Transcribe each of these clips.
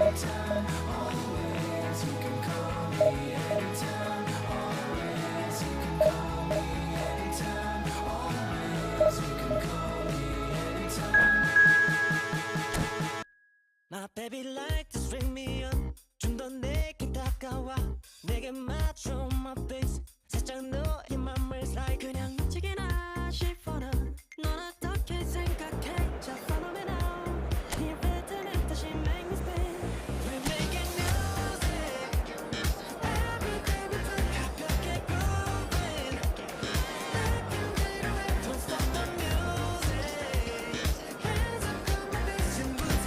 My baby like to string me up 좀 더 내게 다가와 내게 맞춰 my face 살짝 너의 맘을 slide 그냥 미치게나 싶어라 넌 어떻게 생각해 자 follow me now 네 rhythm 다시 make me spin We're making music Every day we play 가볍게 grooving Don't stop the music Hands up on my face 지금부터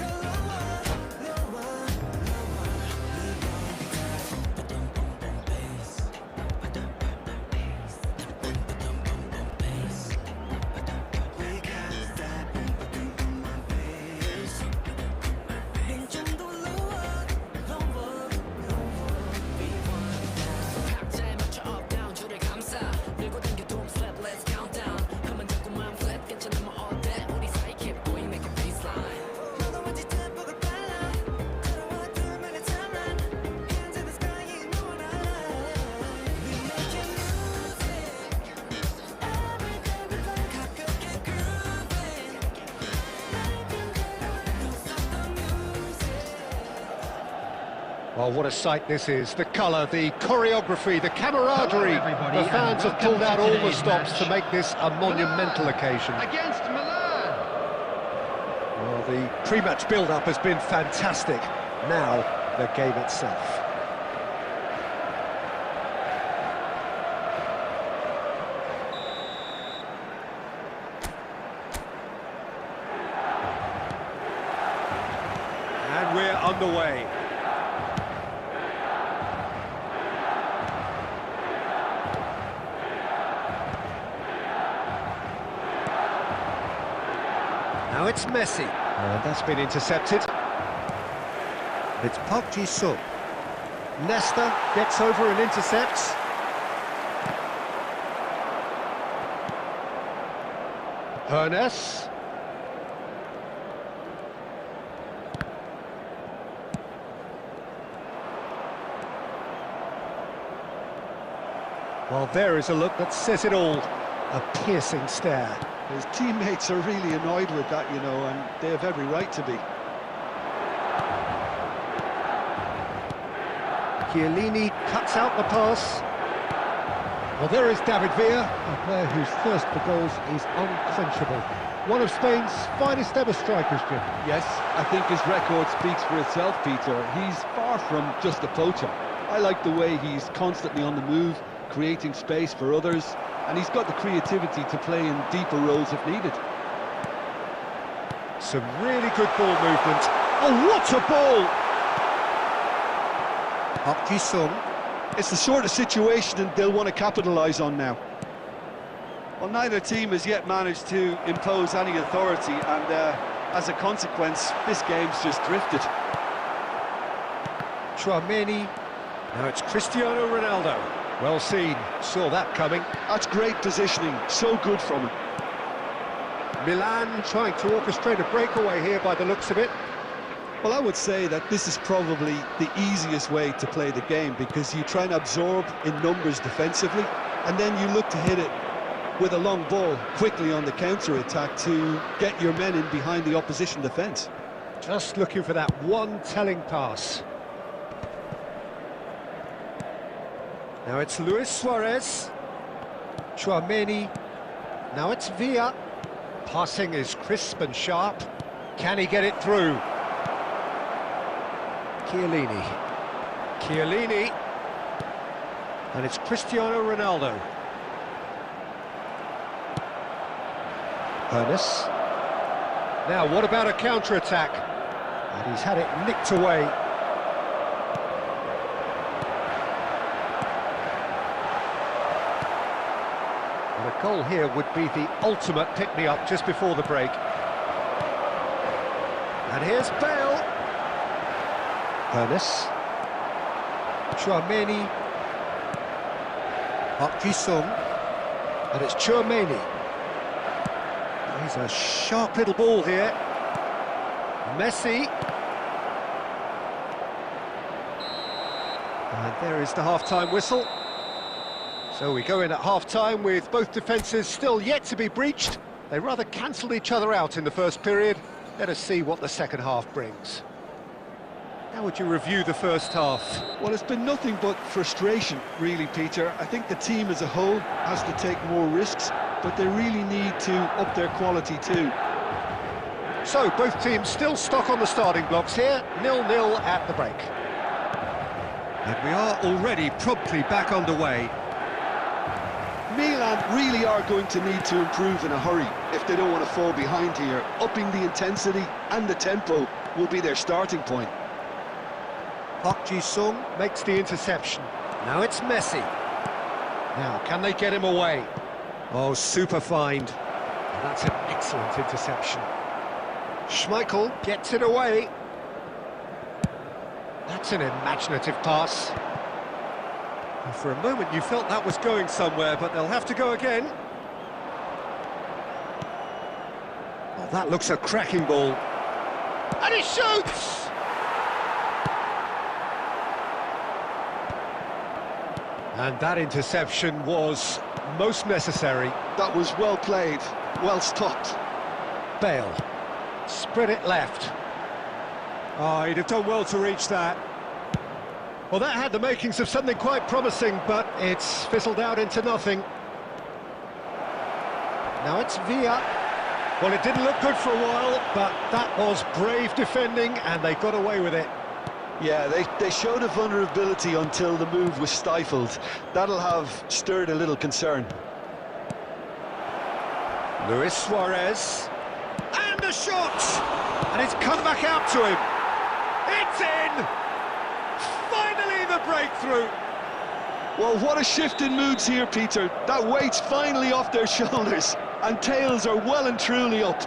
Well, what a sight this is. The colour, the choreography, the camaraderie. The fans have pulled out all the stops to make this a monumental occasion. Against Milan. Well, the pre-match build-up has been fantastic. Now, the game itself. And we're underway. Now it's Messi. That's been intercepted. It's okicici. Nesta gets over and intercepts. Ernest. Well, there is a look that says it all. A piercing stare. His teammates are really annoyed with that, you know, and they have every right to be. Chiellini cuts out the pass. Well, there is David Villa, a player whose thirst for goals is unquenchable. One of Spain's finest ever strikers, Jim. Yes, I think his record speaks for itself, Peter. He's far from just a poacher. I like the way he's constantly on the move, creating space for others, and he's got the creativity to play in deeper roles if needed. Some really good ball movement. Oh, what a ball! okicici. It's the sort of situation they'll want to capitalise on now. Well, neither team has yet managed to impose any authority, and as a consequence, this game's just drifted. Turnip. Now it's Cristiano Ronaldo. Well seen, saw that coming. That's great positioning, so good from him. Milan trying to orchestrate a breakaway here by the looks of it. Well, I would say that this is probably the easiest way to play the game, because you try and absorb in numbers defensively, and then you look to hit it with a long ball quickly on the counter-attack to get your men in behind the opposition defence. Just looking for that one telling pass. Now it's Luis Suarez. Turnip. Now it's Villa. Passing is crisp and sharp. Can he get it through? Chiellini. Chiellini. And it's Cristiano Ronaldo. Ernest. Now, what about a counter-attack? And he's had it nicked away. And a goal here would be the ultimate pick-me-up just before the break. And here's Bale. Ernest. Turnip. okicici. And it's Turnip. He's a sharp little ball here. Messi. And there is the half-time whistle. So we go in at half-time with both defences still yet to be breached. They rather cancelled each other out in the first period. Let us see what the second half brings. How would you review the first half? Well, it's been nothing but frustration, really, Peter. I think the team as a whole has to take more risks, but they really need to up their quality too. So, both teams still stuck on the starting blocks here, 0-0 at the break. And we are already promptly back underway. Milan really are going to need to improve in a hurry if they don't want to fall behind here. Upping the intensity and the tempo will be their starting point. Okicici makes the interception. Now it's Messi. Now, can they get him away? Oh, super find. And that's an excellent interception. Schmeichel gets it away. That's an imaginative pass. And for a moment you felt that was going somewhere, but they'll have to go again. Oh, that looks a cracking ball. And he shoots! And that interception was most necessary. That was well played, well stopped. Bale, spread it left. Oh, he'd have done well to reach that. Well, that had the makings of something quite promising, but it's fizzled out into nothing. Now it's Villa. Well, it didn't look good for a while, but that was brave defending, and they got away with it. Yeah, they showed a vulnerability until the move was stifled. That'll have stirred a little concern. Luis Suarez. And a shot! And it's come back out to him. It's in! Finally the breakthrough! Well, what a shift in moods here, Peter. That weight's finally off their shoulders, and tails are well and truly up.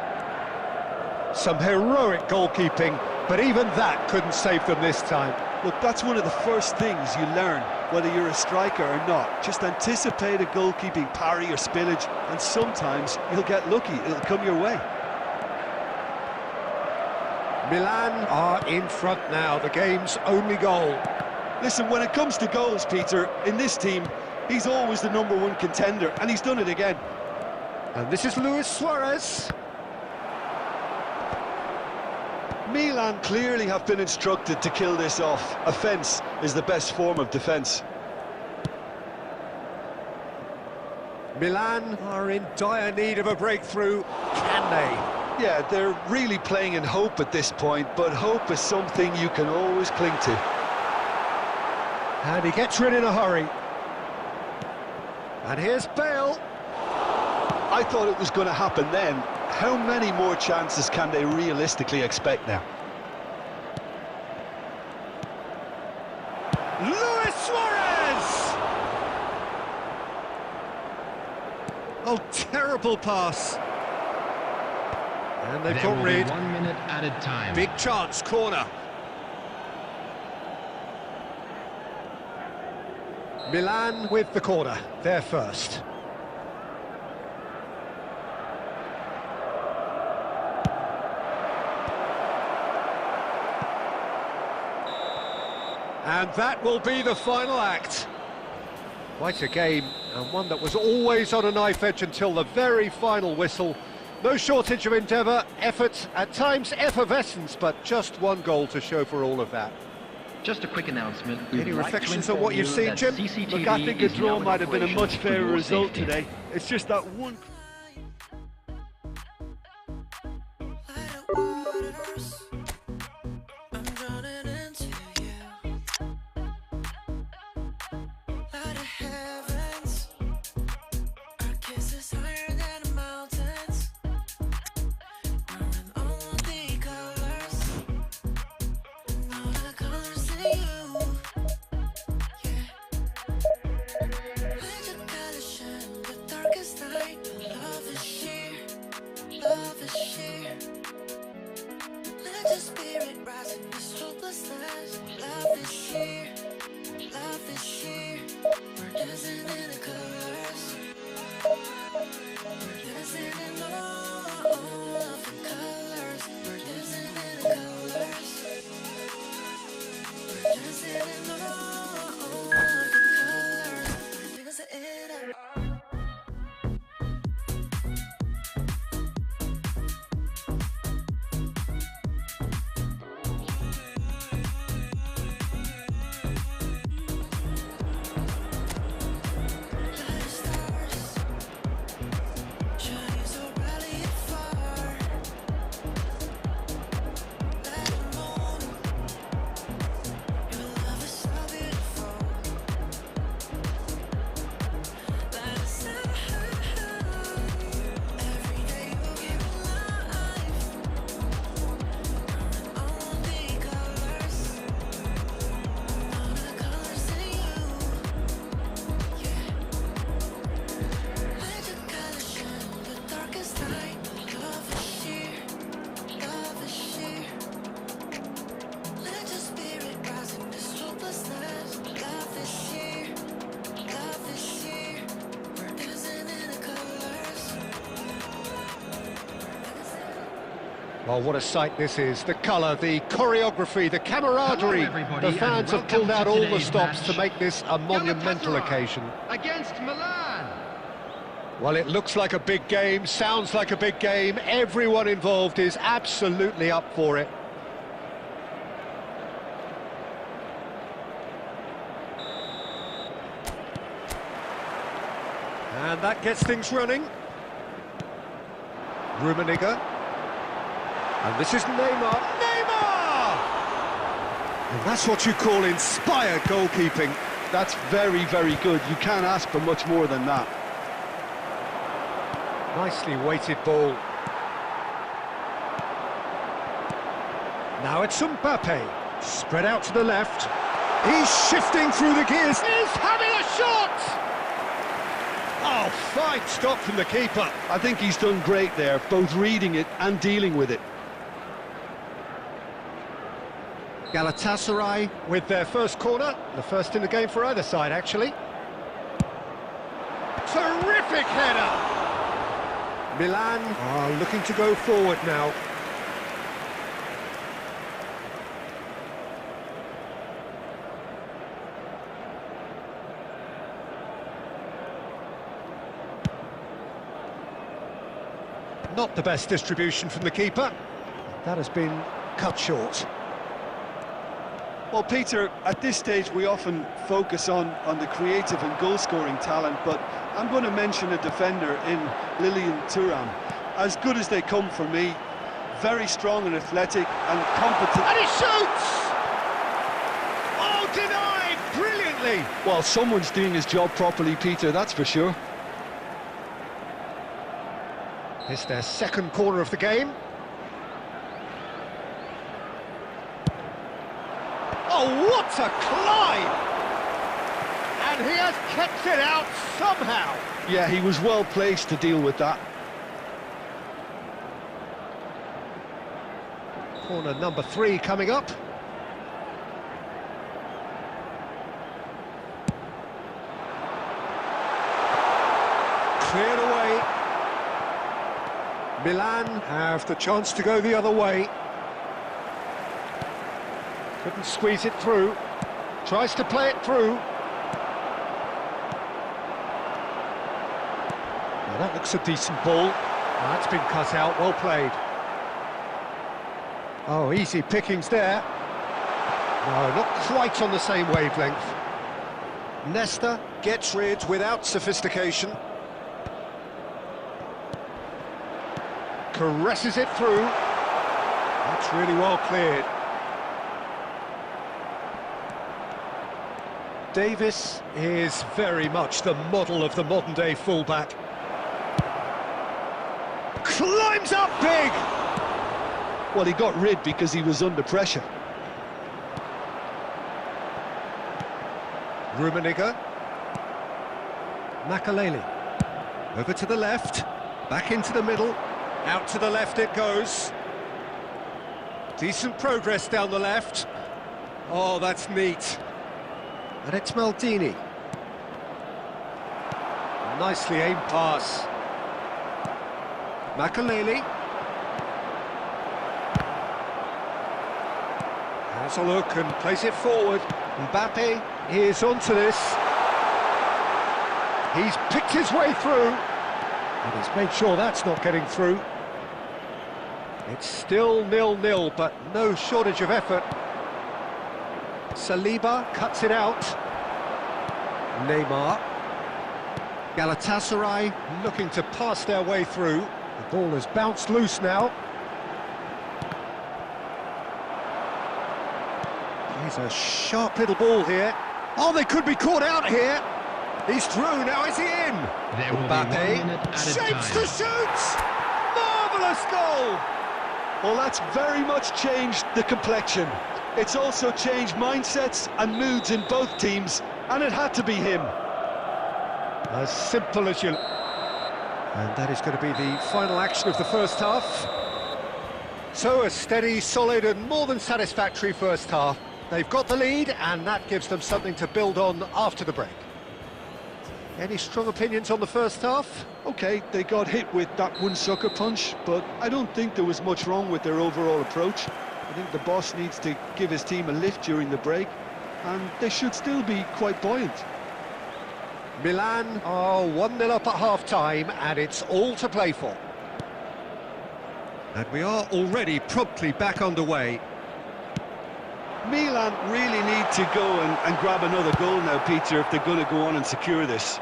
Some heroic goalkeeping, but even that couldn't save them this time. Look, that's one of the first things you learn, whether you're a striker or not. Just anticipate a goalkeeping parry or spillage, and sometimes you'll get lucky, it'll come your way. Milan are in front now, the game's only goal. Listen, when it comes to goals, Peter, in this team, he's always the #1 contender, and he's done it again. And this is Luis Suarez. Milan clearly have been instructed to kill this off. Offence is the best form of defence. Milan are in dire need of a breakthrough. Can they? Yeah, they're really playing in hope at this point, but hope is something you can always cling to. And he gets rid in a hurry. And here's Bale. I thought it was going to happen then. How many more chances can they realistically expect now? Luis Suarez! Oh, terrible pass. And they've got rid. 1 minute added time. Big chance, corner. Milan with the corner, they're first. And that will be the final act. Quite a game, and one that was always on a knife edge until the very final whistle. No shortage of endeavour, effort, at times effervescence, but just one goal to show for all of that. Just a quick announcement. Any reflections on what you've seen, Jim? Look, I think a draw might have been a much fairer result today. It's just that one... Well, what a sight this is. The colour, the choreography, the camaraderie. The fans have pulled out all the stops to make this a monumental occasion. Against Milan. Well, it looks like a big game, sounds like a big game. Everyone involved is absolutely up for it. And that gets things running. Rummenigge. And this is Neymar. Neymar! And that's what you call inspired goalkeeping. That's very, very good. You can't ask for much more than that. Nicely weighted ball. Now it's Mbappe. Spread out to the left. He's shifting through the gears. He's having a shot! Oh, fine stop from the keeper. I think he's done great there, both reading it and dealing with it. Galatasaray with their first corner, the first in the game for either side, actually. Terrific header! Milan are looking to go forward now. Not the best distribution from the keeper. That has been cut short. Well, Peter, at this stage we often focus on the creative and goal-scoring talent, but I'm going to mention a defender in Lilian Thuram. As good as they come for me, very strong and athletic and competent. And he shoots! Oh, denied brilliantly! Well, someone's doing his job properly, Peter, that's for sure. It's their second corner of the game. Oh, what a climb! And he has kept it out somehow. Yeah, he was well placed to deal with that. Corner number 3 coming up. Cleared away. Milan have the chance to go the other way. Couldn't squeeze it through. Tries to play it through. Well, that looks a decent ball. That's been cut out, well played. Oh, easy pickings there. No, not quite on the same wavelength. Nesta gets rid without sophistication. Caresses it through. That's really well cleared. Davis is very much the model of the modern-day fullback. Climbs up big! Well, he got rid because he was under pressure. Rummenigge. Makaleli. Over to the left. Back into the middle. Out to the left it goes. Decent progress down the left. Oh, that's neat. And it's Maldini. Nicely aimed pass. Makaleli. Has a look and plays it forward. Mbappe is onto this. He's picked his way through. And he's made sure that's not getting through. It's still 0-0, but no shortage of effort. Saliba cuts it out. Neymar. Galatasaray looking to pass their way through. The ball has bounced loose now. Here's a sharp little ball here. Oh, they could be caught out here. He's through, now is he in? There will be 1 minute added shapes time. to shoot! Marvellous goal! Well, that's very much changed the complexion. It's also changed mindsets and moods in both teams, and it had to be him. As simple as you... And that is going to be the final action of the first half. So a steady, solid and more than satisfactory first half. They've got the lead, and that gives them something to build on after the break. Any strong opinions on the first half? Okay, they got hit with that one sucker punch, but I don't think there was much wrong with their overall approach. I think the boss needs to give his team a lift during the break, and they should still be quite buoyant. Milan are 1-0 up at half-time, and it's all to play for. And we are already promptly back underway. Milan really need to go and grab another goal now, Peter, if they're going to go on and secure this.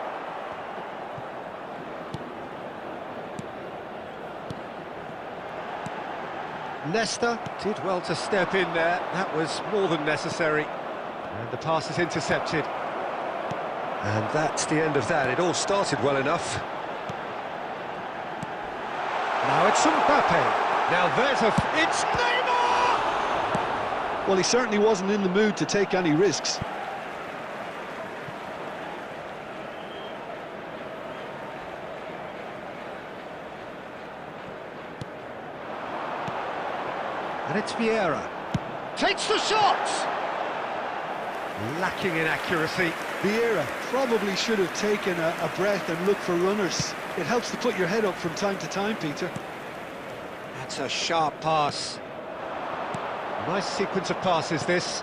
Nesta did well to step in there. That was more than necessary. And the pass is intercepted. And that's the end of that. It all started well enough. Now it's Mbappe. Now there's it's Neymar! Well, he certainly wasn't in the mood to take any risks. And it's Vieira. Takes the shot! Lacking in accuracy. Vieira probably should have taken a breath and looked for runners. It helps to put your head up from time to time, Peter. That's a sharp pass. Nice sequence of passes, this.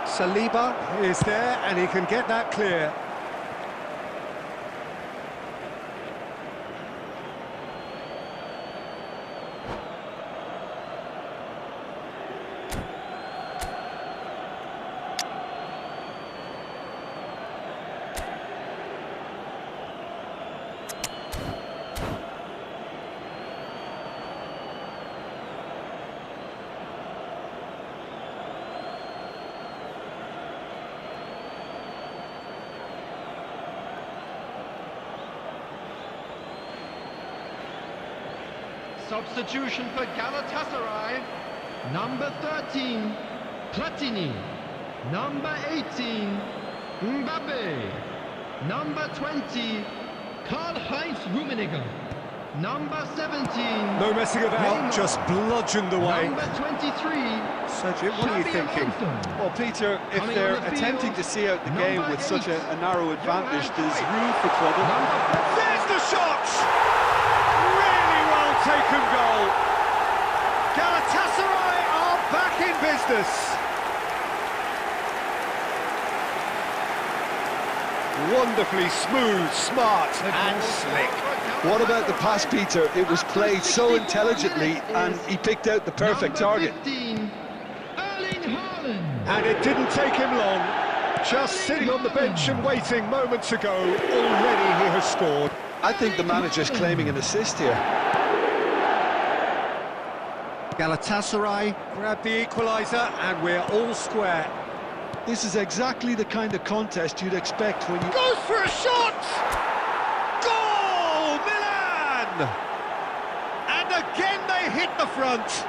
Saliba is there, and he can get that clear. Substitution for Galatasaray. Number 13, Platini. Number 18, Mbappe. Number 20, Karl-Heinz Rummenigge. Number 17... No messing about, Neymar. just bludgeoned away. Number 23... So, Jim, what are you thinking? Well, Peter, if they're attempting to see out the game with such a narrow advantage, there's room for trouble. There's the shot! Really well taken goal. Galatasaray are back in business. Wonderfully smooth, smart and slick. What about the pass, Peter? It was played so intelligently and he picked out the perfect target. And it didn't take him long. Just sitting on the bench and waiting moments ago, already he has scored. I think the manager's claiming an assist here. Galatasaray grab the equaliser and we're all square. This is exactly the kind of contest you'd expect when you... Goes for a shot! Goal! Milan! And again they hit the front.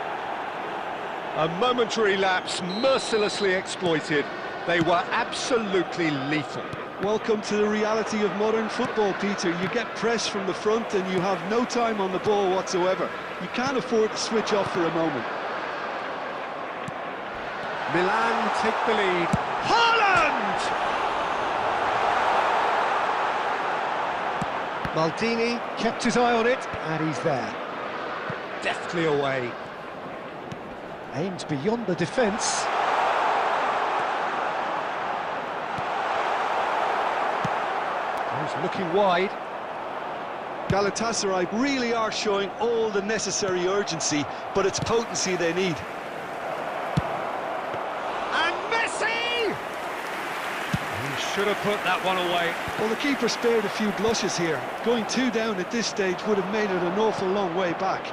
A momentary lapse mercilessly exploited. They were absolutely lethal. Welcome to the reality of modern football, Peter. You get press from the front and you have no time on the ball whatsoever. You can't afford to switch off for a moment. Milan take the lead. Haaland! Maldini kept his eye on it, and he's there. Deftly away. Aimed beyond the defence. He's looking wide. Galatasaray really are showing all the necessary urgency, but it's potency they need. And Messi! He should have put that one away. Well, the keeper spared a few blushes here. Going 2 down at this stage would have made it an awful long way back.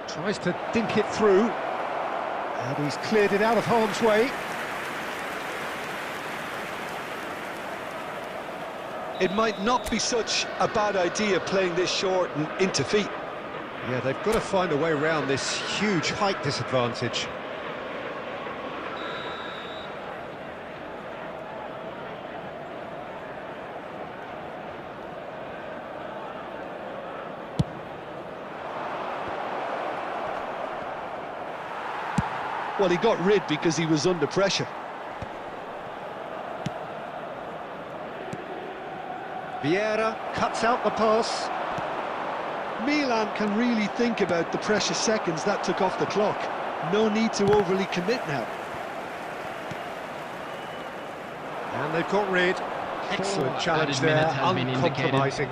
Tries to dink it through. And he's cleared it out of harm's way. It might not be such a bad idea playing this short and into feet. Yeah, they've got to find a way around this huge height disadvantage. Well, he got rid because he was under pressure. Vieira cuts out the pass. Milan can really think about the precious seconds that took off the clock. No need to overly commit now. And they've got rid. Excellent challenge there, uncompromising.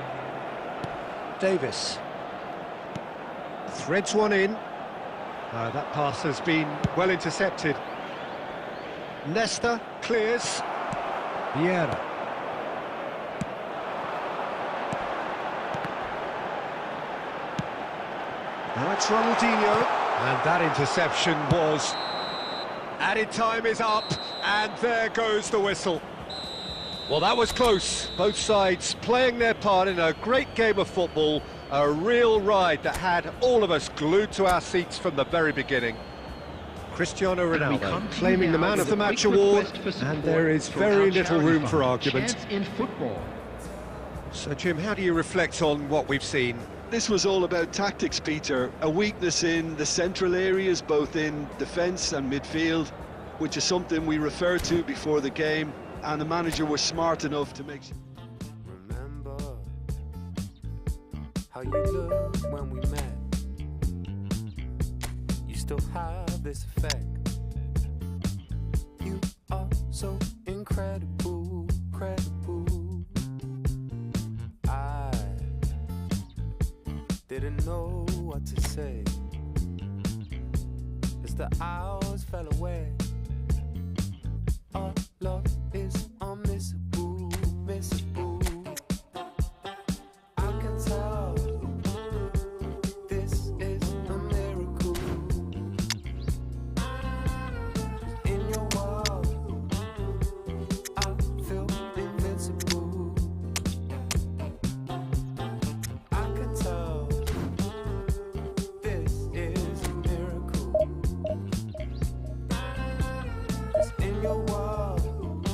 Davis threads one in. That pass has been well intercepted. Nesta clears. Vieira. Now it's Ronaldinho. And that interception was... Added time is up, and there goes the whistle. Well, that was close. Both sides playing their part in a great game of football. A real ride that had all of us glued to our seats from the very beginning. Cristiano Ronaldo claiming the Man of the Match award, and there is very little room for argument. In football. So, Jim, how do you reflect on what we've seen? This was all about tactics, Peter. A weakness in the central areas, both in defence and midfield, which is something we referred to before the game, and the manager was smart enough to make... Remember how you looked when we met. You still have this effect. You are so incredible, credible. I didn't know what to say as the hours fell away. Our love is unmissable, missable. I can tell this is a miracle. In your world, I feel invincible. I can tell this is a miracle. 'Cause in your world,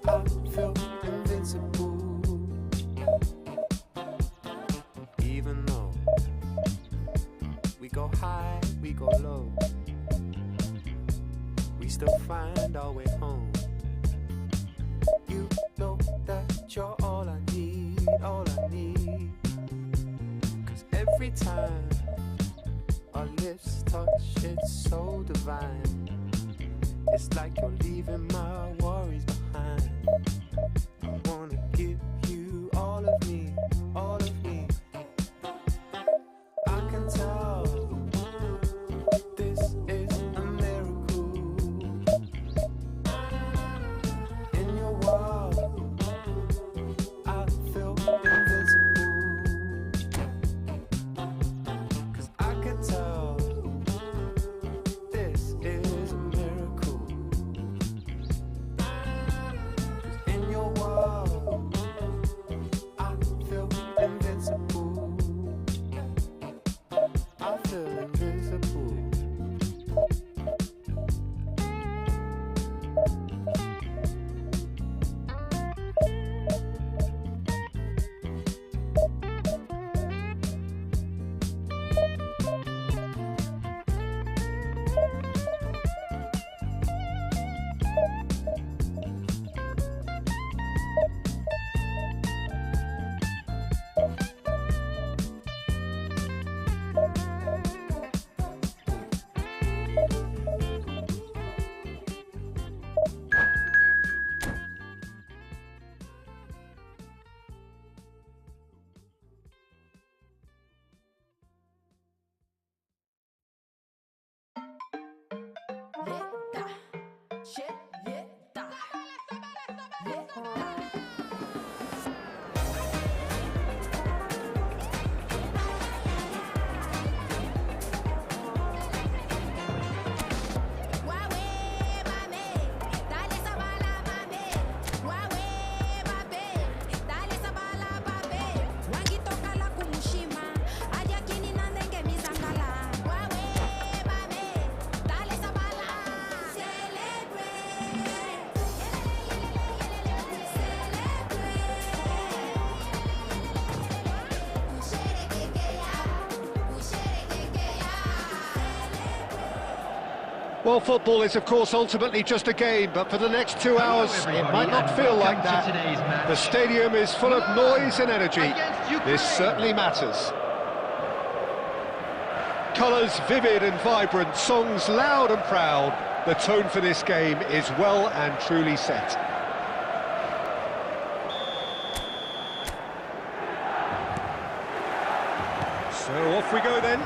I feel invincible. Even though we go high, we go low, we still find our way home. You know that you're all I need, all I need. 'Cause every time our lips touch, it's so divine. It's like you're leaving my worries behind. I wanna give you all of me, all of me. I can tell this is a miracle. In your world, I feel invincible. 'Cause I can tell this is a miracle. Well, football is, of course, ultimately just a game, but for the next 2 hours, it might not feel like that. The stadium is full of noise and energy. This certainly matters. Colours vivid and vibrant, songs loud and proud. The tone for this game is well and truly set. So off we go then.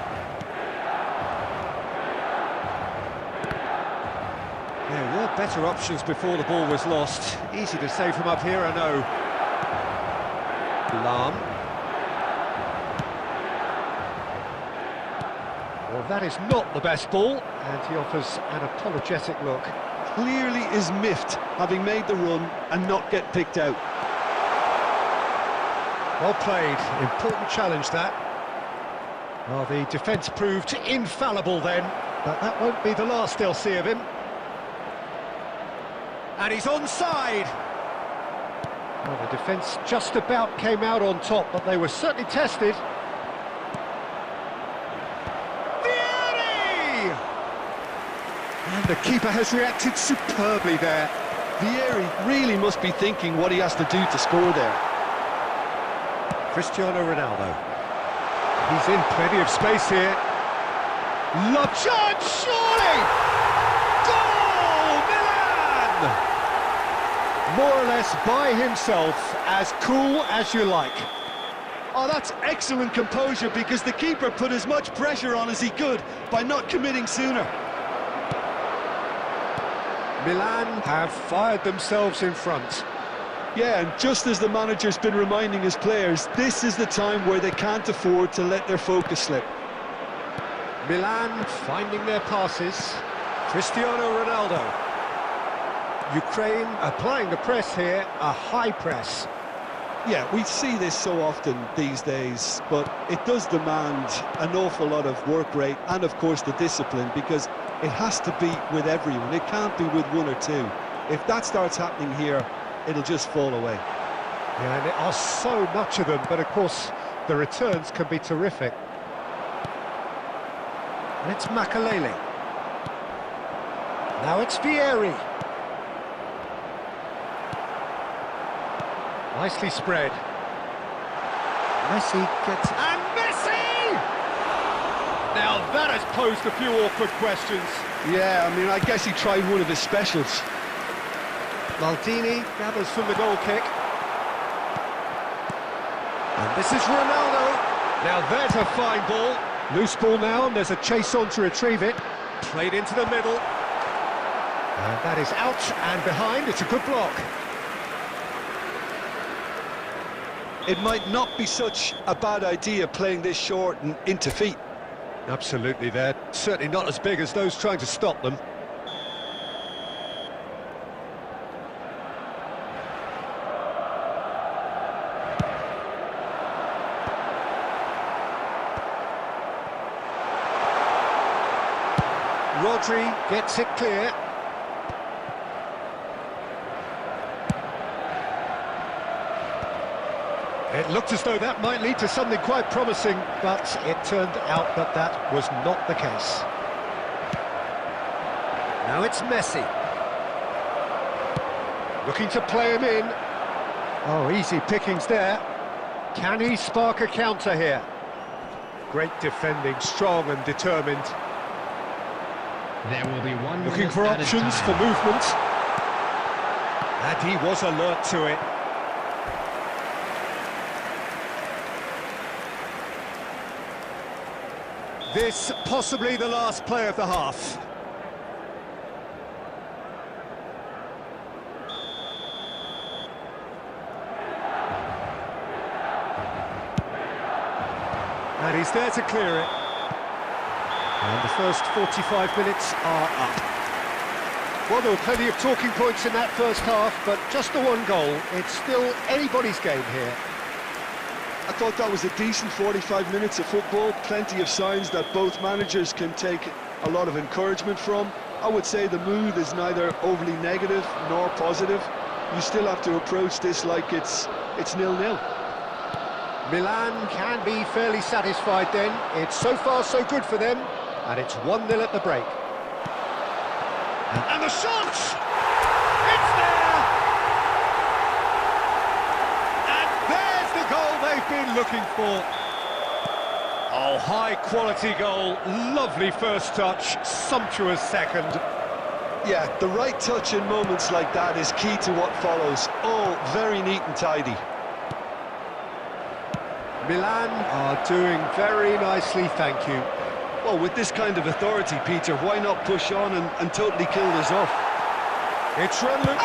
There were better options before the ball was lost. Easy to say from up here, I know. Lam. Well, that is not the best ball, and he offers an apologetic look. Clearly is miffed, having made the run and not get picked out. Well played, important challenge that. Well, the defence proved infallible then, but that won't be the last they'll see of him. And he's onside. Well, the defence just about came out on top, but they were certainly tested. Vieri! And the keeper has reacted superbly there. Vieri really must be thinking what he has to do to score there. Cristiano Ronaldo. He's in plenty of space here. Love chance, surely! Goal, Milan! More or less by himself, as cool as you like. Oh, that's excellent composure, because the keeper put as much pressure on as he could by not committing sooner. Milan have fired themselves in front. Yeah, and just as the manager's been reminding his players, this is the time where they can't afford to let their focus slip. Milan finding their passes. Cristiano Ronaldo. Ukraine applying the press here, a high press. Yeah, we see this so often these days, but it does demand an awful lot of work rate and, of course, the discipline, because it has to be with everyone. It can't be with one or two. If that starts happening here, it'll just fall away. Yeah, and there are so much of them, but of course the returns can be terrific. And it's Makalele. Now it's Vieri. Nicely spread. Messi gets... And Messi! Now that has posed a few awkward questions. Yeah, I mean, I guess he tried one of his specials. Maldini gathers from the goal kick. And this is Ronaldo. Now there's a fine ball. Loose ball now, and there's a chase on to retrieve it. Played into the middle. And that is out and behind. It's a good block. It might not be such a bad idea playing this short and into feet. Absolutely, they're certainly not as big as those trying to stop them. Rodri gets it clear. It looked as though that might lead to something quite promising, but it turned out that that was not the case. Now it's Messi. Looking to play him in. Oh, easy pickings there. Can he spark a counter here? Great defending, strong and determined. There will be one looking for options for movement. And he was alert to it. This possibly the last play of the half. And he's there to clear it. And the first 45 minutes are up. Well, there were plenty of talking points in that first half, but just the one goal. It's still anybody's game here. I thought that was a decent 45 minutes of football, plenty of signs that both managers can take a lot of encouragement from. I would say the mood is neither overly negative nor positive. You still have to approach this like it's 0-0. Milan can be fairly satisfied then. It's so far so good for them, and it's 1-0 at the break. And the shot! It's there! And there's the goal they've been looking for. Oh, high-quality goal, lovely first touch, sumptuous second. Yeah, the right touch in moments like that is key to what follows. Oh, very neat and tidy. Milan are doing very nicely, thank you. Well, with this kind of authority, Peter, why not push on and totally kill this off? It's Turnip.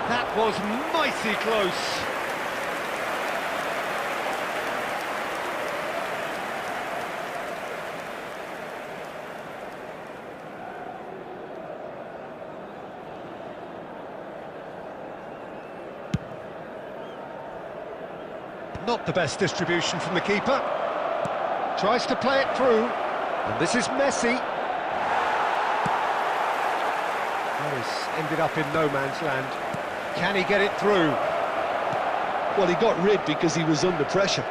That was mighty close. Not the best distribution from the keeper. Tries to play it through. And this is Messi. He's ended up in no man's land. Can he get it through? Well, he got rid because he was under pressure.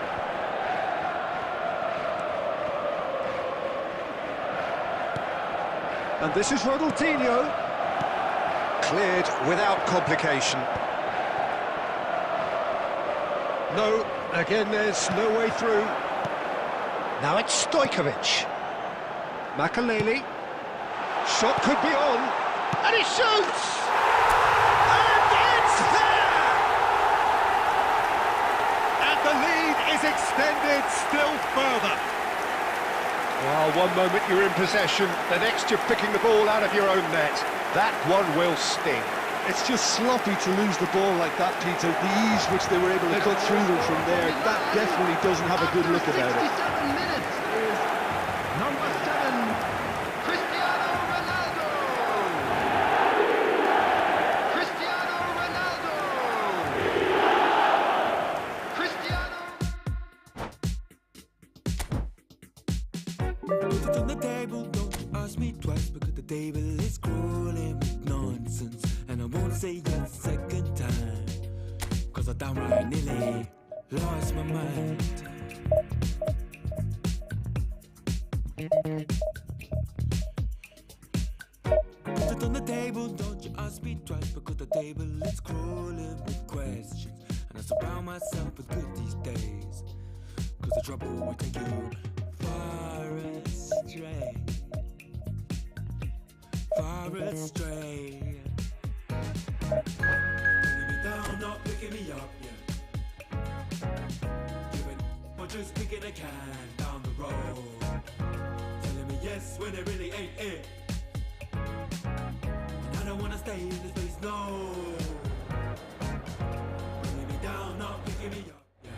And this is Ronaldinho. Cleared without complication. No, again there's no way through. Now it's Stojkovic. Makaleli. Shot could be on. And he shoots! And it's there! And the lead is extended still further. Well, one moment you're in possession, the next you're picking the ball out of your own net. That one will sting. It's just sloppy to lose the ball like that, Peter. The ease which they were able to cut through them from there, that definitely doesn't have a good look about it. 67 minutes is number 7, Cristiano Ronaldo. Cristiano Ronaldo. Cristiano. Put it on the table, don't ask me twice, because the table is crawling with nonsense. And I won't say yes second time, cause I downright nearly lost my mind. Put it on the table, don't you ask me twice, because the table is crawling with questions. And I surround myself with good these days, cause the trouble will take you far astray. Far astray. Putting me down, not picking me up, yeah. Giving or just kicking a can down the road. Telling me yes when it really ain't it. And I don't wanna stay in this place, no. Putting me down, not picking me up, yeah.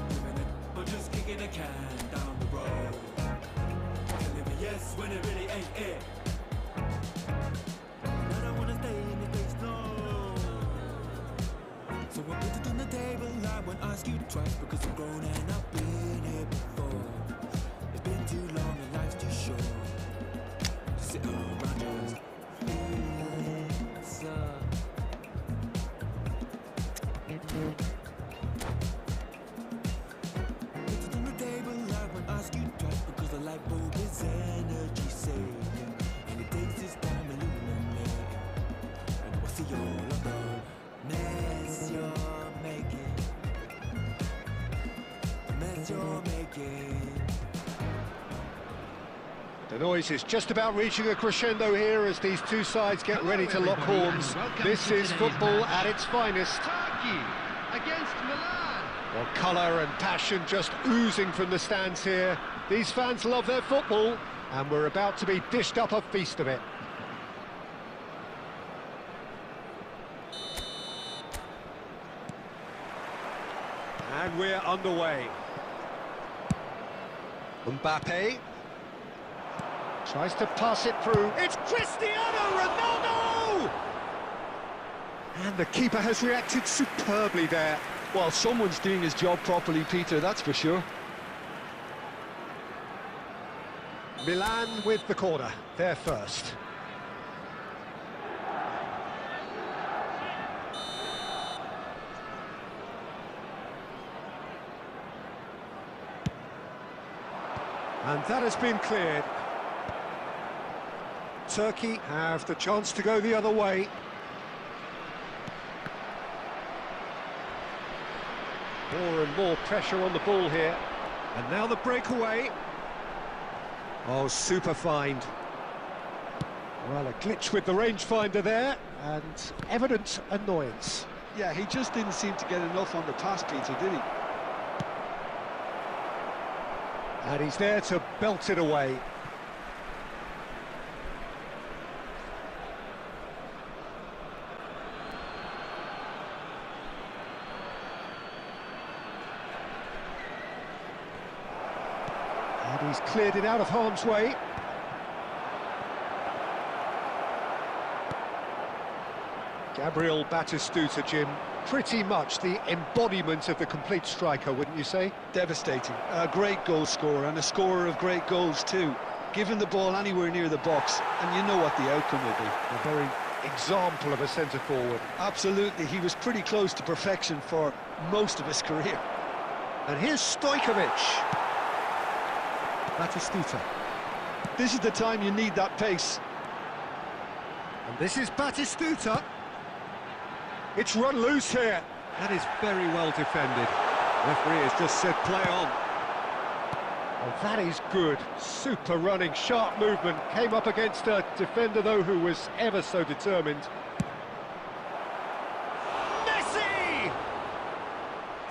Giving it or just kicking a can down the road. Telling me yes when it really ain't it. So I put it on the table, I won't ask you twice, because I'm grown and I've been here before. It's been too long and life's too short to sit around just feelings up. Put it on the table, I won't ask you twice, because the light bulb is energy saving, and it takes its time illuminating. And we'll see all of the mess you're making, the mess you're making. The noise is just about reaching a crescendo here as these two sides get ready to lock horns. This is football at its finest. Turkey against Milan. Well, colour and passion just oozing from the stands here. These fans love their football, and we're about to be dished up a feast of it. And we're underway. Mbappe tries to pass it through. It's Cristiano Ronaldo! And the keeper has reacted superbly there. Well, someone's doing his job properly, Peter, that's for sure. Milan with the corner, they're first. And that has been cleared. Turkey have the chance to go the other way. More and more pressure on the ball here. And now the breakaway. Oh, super find. Well, a glitch with the rangefinder there, and evident annoyance. Yeah, he just didn't seem to get enough on the pass, Peter, did he? And he's there to belt it away. And he's cleared it out of harm's way. Gabriel Batistuta, Jim, pretty much the embodiment of the complete striker, wouldn't you say? Devastating. A great goal scorer, and a scorer of great goals too. Given the ball anywhere near the box, and you know what the outcome will be. A very example of a centre-forward. Absolutely, he was pretty close to perfection for most of his career. And here's Stojkovic. Batistuta. This is the time you need that pace. And this is Batistuta. It's run loose here. That is very well defended. Referee has just said play on. Oh, that is good. Super running, sharp movement. Came up against a defender, though, who was ever so determined. Messi!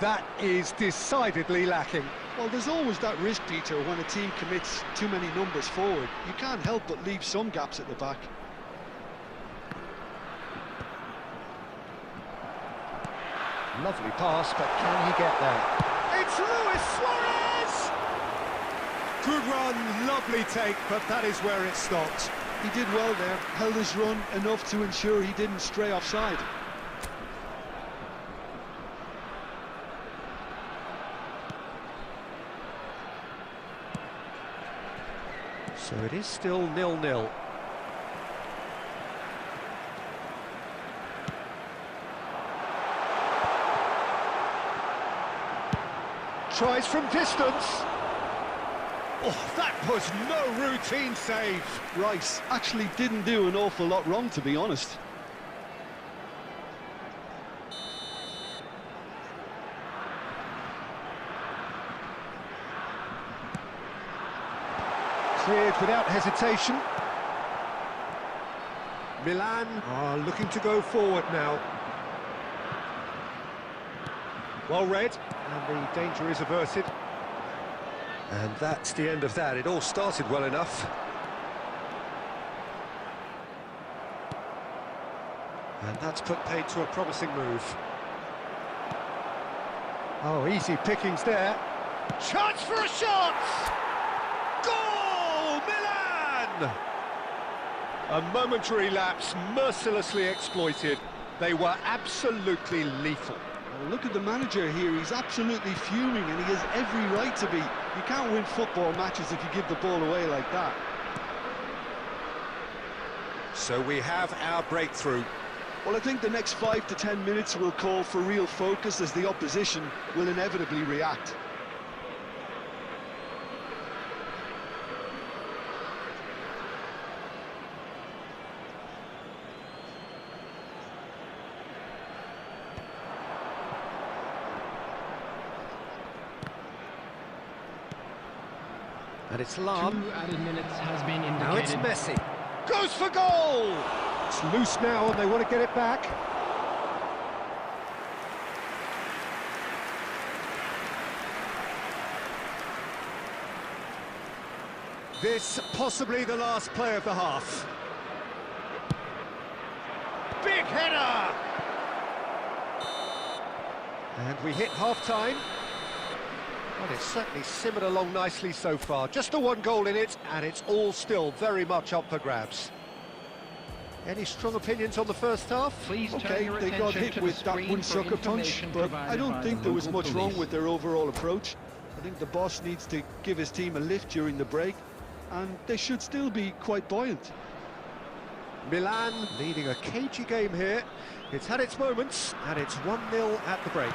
That is decidedly lacking. Well, there's always that risk, Peter, when a team commits too many numbers forward. You can't help but leave some gaps at the back. Lovely pass, but can he get there? It's Luis Suarez! Good run, lovely take, but that is where it stopped. He did well there, held his run enough to ensure he didn't stray offside. So it is still 0-0. Tries from distance. Oh, that was no routine save. RoYce actually didn't do an awful lot wrong, to be honest. Cleared without hesitation. Milan are looking to go forward now. Well read, and the danger is averted. And that's the end of that. It all started well enough. And that's put paid to a promising move. Oh, easy pickings there. Chance for a shot! Goal, Milan! A momentary lapse, mercilessly exploited. They were absolutely lethal. Well, look at the manager here, he's absolutely fuming and he has every right to be. You can't win football matches if you give the ball away like that. So we have our breakthrough. Well, I think the next 5 to 10 minutes will call for real focus as the opposition will inevitably react. And it's Lam. 2 added minutes has been indicated. Now it's Messi. Goes for goal! It's loose now and they want to get it back. This possibly the last play of the half. Big header! And we hit half-time. Well, it's certainly simmered along nicely so far. Just the one goal in it, and it's all still very much up for grabs. Any strong opinions on the first half? Please turn Okay, your they got attention hit to the with that screen one for sucker punch, information but provided I don't by think the there was local much wrong police. with their overall approach. I think the boss needs to give his team a lift during the break, and they should still be quite buoyant. Milan leading a cagey game here. It's had its moments, and it's 1-0 at the break.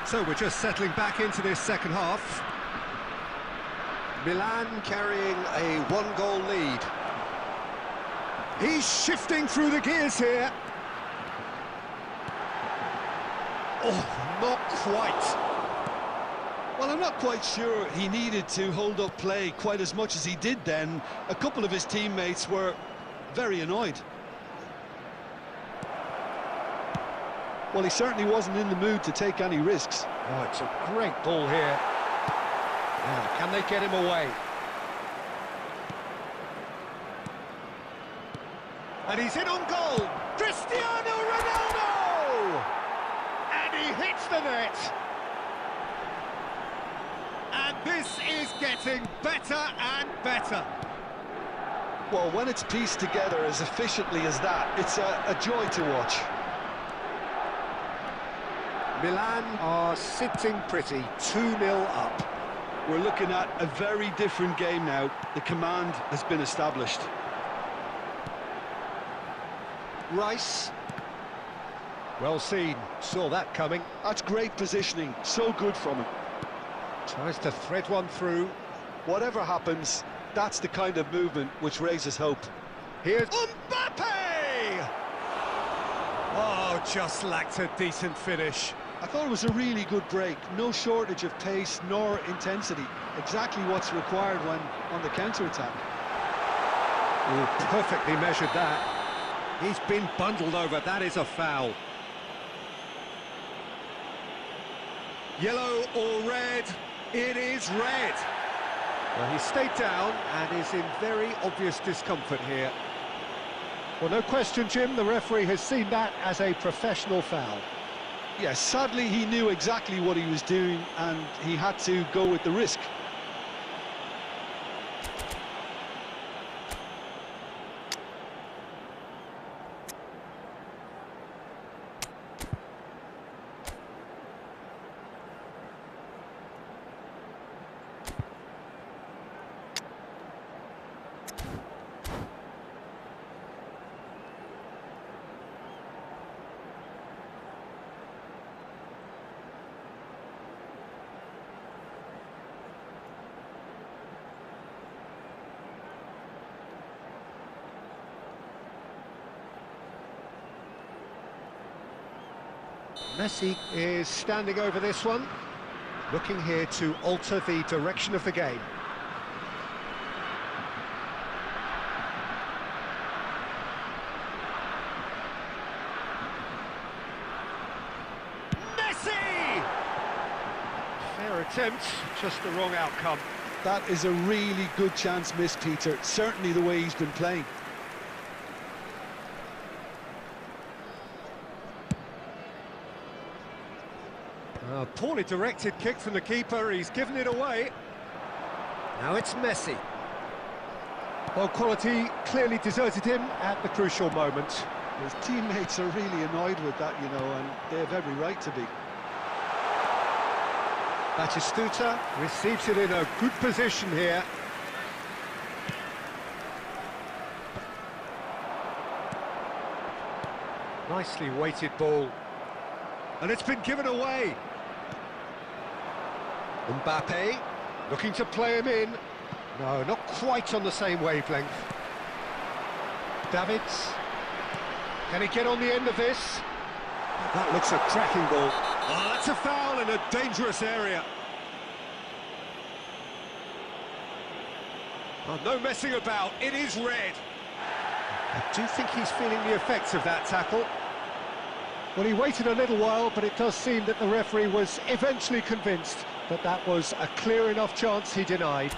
So we're just settling back into this second half. Milan carrying a one-goal lead. He's shifting through the gears here. Oh, not quite. Well, I'm not quite sure he needed to hold up play quite as much as he did then. A couple of his teammates were very annoyed. Well, he certainly wasn't in the mood to take any risks. Oh, it's a great ball here. Now, can they get him away? And he's in on goal. Cristiano Ronaldo! And he hits the net. And this is getting better and better. Well, when it's pieced together as efficiently as that, it's a joy to watch. Milan are sitting pretty, 2-0 up. We're looking at a very different game now. The command has been established. RoYce. Well seen, saw that coming. That's great positioning, so good from him. Tries to thread one through. Whatever happens, that's the kind of movement which raises hope. Here's Mbappe! Oh, just lacked a decent finish. I thought it was a really good break. No shortage of pace nor intensity. Exactly what's required when on the counter-attack. Oh, perfectly measured that. He's been bundled over, that is a foul. Yellow or red? It is red. Well, he stayed down and is in very obvious discomfort here. Well, no question, Jim, the referee has seen that as a professional foul. Yes, sadly he knew exactly what he was doing and he had to go with the risk. Messi is standing over this one, looking here to alter the direction of the game. Messi! Fair attempt, just the wrong outcome. That is a really good chance missed, Peter. Certainly the way he's been playing. Poorly directed kick from the keeper, he's given it away. Now it's Messi. Well, quality clearly deserted him at the crucial moment. His teammates are really annoyed with that, you know, and they have every right to be. Batistuta receives it in a good position here. Nicely weighted ball. And it's been given away. Mbappe looking to play him in. No, not quite on the same wavelength. Davids. Can he get on the end of this? That looks a cracking ball. Oh, that's a foul in a dangerous area. Oh, no messing about, it is red. I do think he's feeling the effects of that tackle. Well, he waited a little while, but it does seem that the referee was eventually convinced that that was a clear enough chance he denied.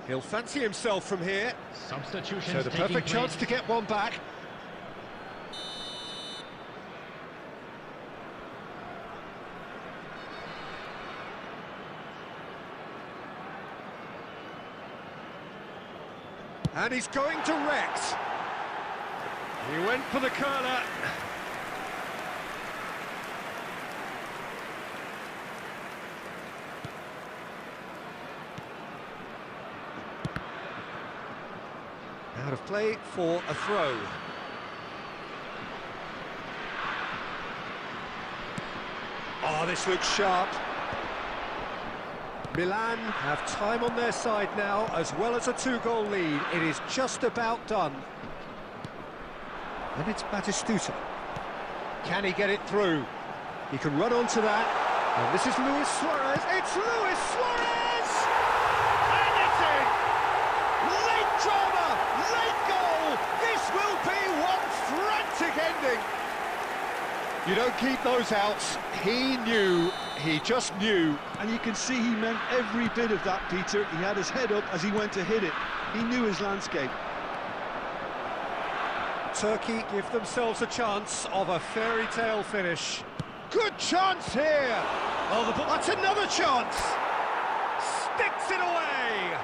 He'll fancy himself from here. Substitutions So the perfect chance to get one back. And he's going direct. He went for the curler. Out of play for a throw. Oh, this looks sharp. Milan have time on their side now, as well as a 2-goal lead. It is just about done. And it's Batistuta. Can he get it through? He can run onto that. And this is Luis Suarez. It's Luis Suarez! And it's in! Late drama, late goal! This will be one frantic ending! You don't keep those outs. He knew, he just knew. And you can see he meant every bit of that, Peter. He had his head up as he went to hit it. He knew his landscape. Turkey give themselves a chance of a fairy tale finish. Good chance here! Oh, that's another chance! Sticks it away!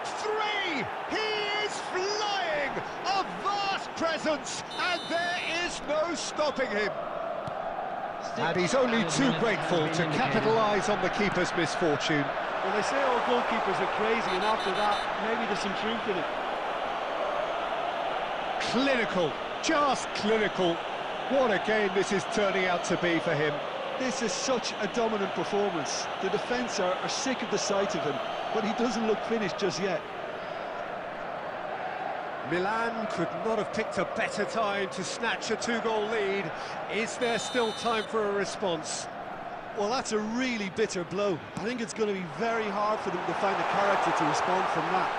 3! He is flying! A vast presence, and there is no stopping him. And he's only too grateful to capitalise on the keeper's misfortune. Well, they say all goalkeepers are crazy, and after that, maybe there's some truth in it. Clinical, just clinical. What a game this is turning out to be for him. This is such a dominant performance. The defence are sick of the sight of him, but he doesn't look finished just yet. Milan could not have picked a better time to snatch a 2-goal lead. Is there still time for a response? Well, that's a really bitter blow. I think it's going to be very hard for them to find the character to respond from that.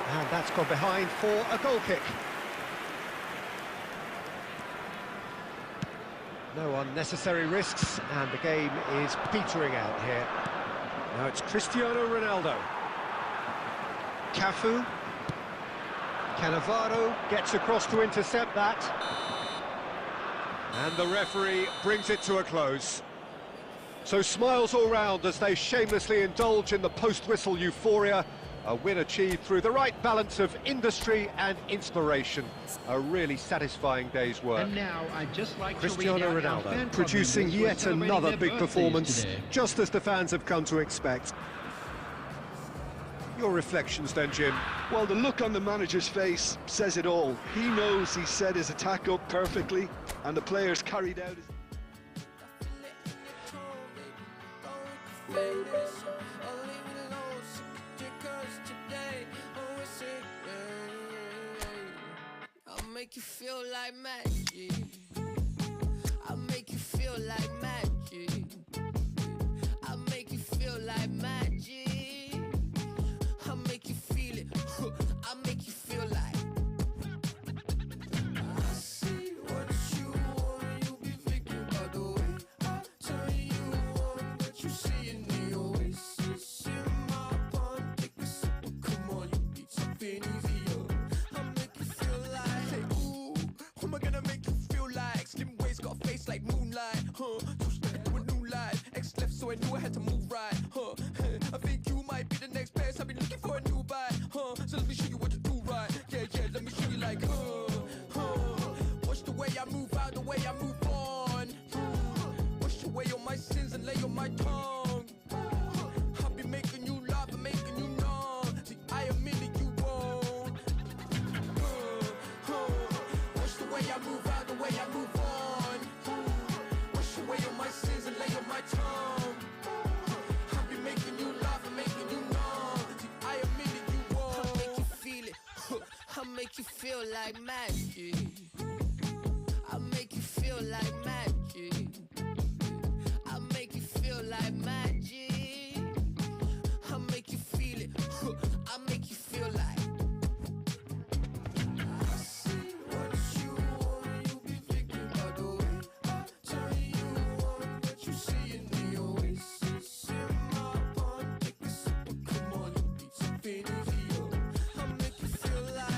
And that's gone behind for a goal kick. No unnecessary risks, and the game is petering out here. Now it's Cristiano Ronaldo. Cafu. Cannavaro gets across to intercept that. And the referee brings it to a close. So smiles all round as they shamelessly indulge in the post-whistle euphoria. A win achieved through the right balance of industry and inspiration. A really satisfying day's work. And now I'd just like Cristiano to read out our Ronaldo fan producing club members yet who are celebrating another their big birthdays performance, today. just as the fans have come to expect. Your reflections then, Jim? Well, the look on the manager's face says it all. He knows he set his attack up perfectly, and the players carried out his... I'll make you feel like magic. I'll make you feel like magic. I'll make you feel like magic. I'll make you feel it. I'll make you feel like. I see what you want. You be thinking about the way I turn you on. What you see in the oasis in my palm. Take a sip, come on, you need something easier. I'll make you feel like. Say, ooh, who am I gonna make you feel like? Slim waist, got a face like moonlight, huh? Two step into a new life. X left, so I knew I had to move right, huh? I think you might be the next best. I've been looking for a new buy, huh? So let me show you what to do right. Yeah, yeah, let me show you like, watch the way I move out, the way I move on. Wash away all my sins and lay on my tongue. I'll be making you laugh and making you numb. See, I admit that you won't. Watch the way I move out, the way I move on. Wash away all my sins and lay on my tongue. I'll be making you laugh and making you numb. See, I admit that you won't. I'll make you feel it. I'll make you feel like magic. I'll make you feel like magic. I'll make you feel like magic. I'll make you feel it. I'll make you feel like. I see what you want. You be thinking about the way I turn you on. What you see in the oasis in my palm. Take a sip, come on, you need something easier. I'll make you feel like.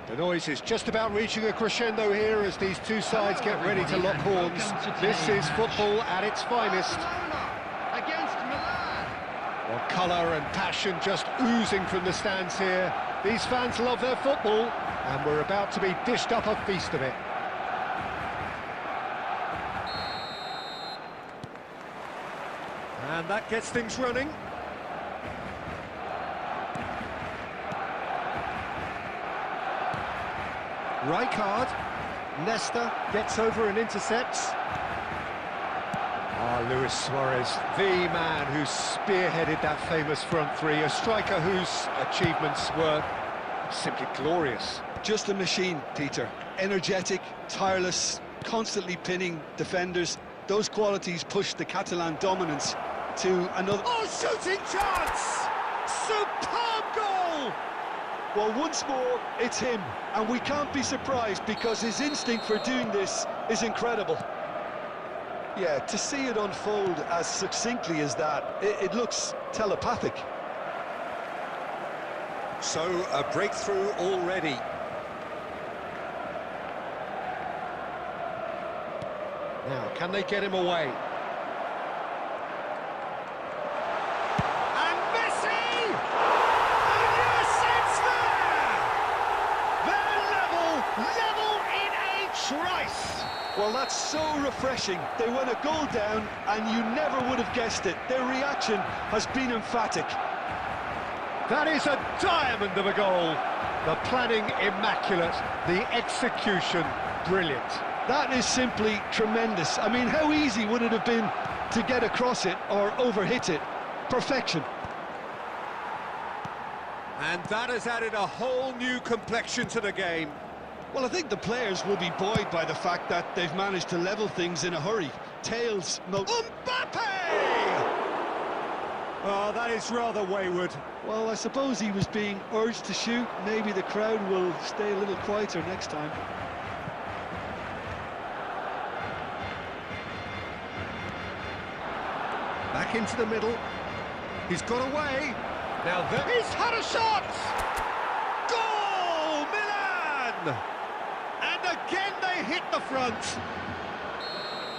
The noise is just about reaching a crescendo here as these two sides get ready to lock horns. This is football at its finest. Barcelona against Milan. Well, colour and passion just oozing from the stands here. These fans love their football, and we're about to be dished up a feast of it. And that gets things running. Rijkaard, Nesta gets over and intercepts. Luis Suarez, the man who spearheaded that famous front three, a striker whose achievements were simply glorious. Just a machine, Peter. Energetic, tireless, constantly pinning defenders. Those qualities pushed the Catalan dominance to another... Oh, shooting chance! Superb goal! Well, once more, it's him, and we can't be surprised because his instinct for doing this is incredible. Yeah, to see it unfold as succinctly as that, it looks telepathic. So, a breakthrough already. Now, can they get him away? And Messi! And yes, it's there! They're level in RoYce. Well, that's so refreshing. They went a goal down, and you never would have guessed it. Their reaction has been emphatic. That is a diamond of a goal. The planning immaculate, the execution brilliant. That is simply tremendous. I mean, how easy would it have been to get across it or overhit it? Perfection. And that has added a whole new complexion to the game. Well, I think the players will be buoyed by the fact that they've managed to level things in a hurry. Tails, Mbappe! Oh, that is rather wayward. Well, I suppose he was being urged to shoot. Maybe the crowd will stay a little quieter next time. Back into the middle. He's got away. Now he's had a shot! Goal, Milan! And again they hit the front.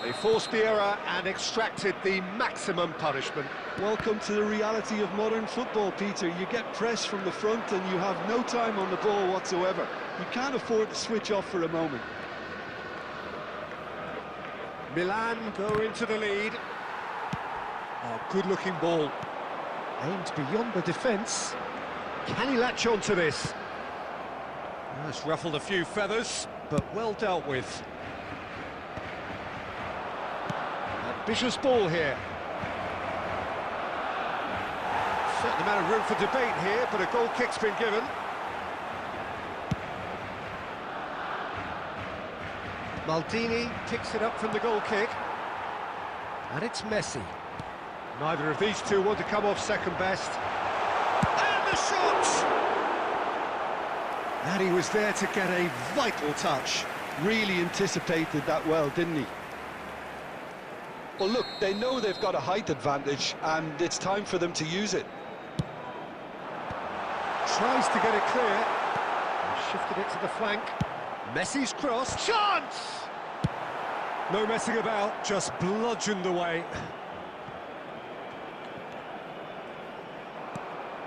They forced the error and extracted the maximum punishment. Welcome to the reality of modern football, Peter. You get pressed from the front and you have no time on the ball whatsoever. You can't afford to switch off for a moment. Milan go into the lead. Oh, good-looking ball. Aimed beyond the defence. Can he latch on to this? That's ruffled a few feathers, but well dealt with. Ambitious ball here. Certain amount of room for debate here, but a goal kick's been given. Maldini picks it up from the goal kick. And it's Messi. Neither of these two want to come off second best. And the shot! And he was there to get a vital touch. Really anticipated that well, didn't he? Well, look, they know they've got a height advantage, and it's time for them to use it. Tries to get it clear. Shifted it to the flank. Messi's cross. Chance! No messing about, just bludgeoned away.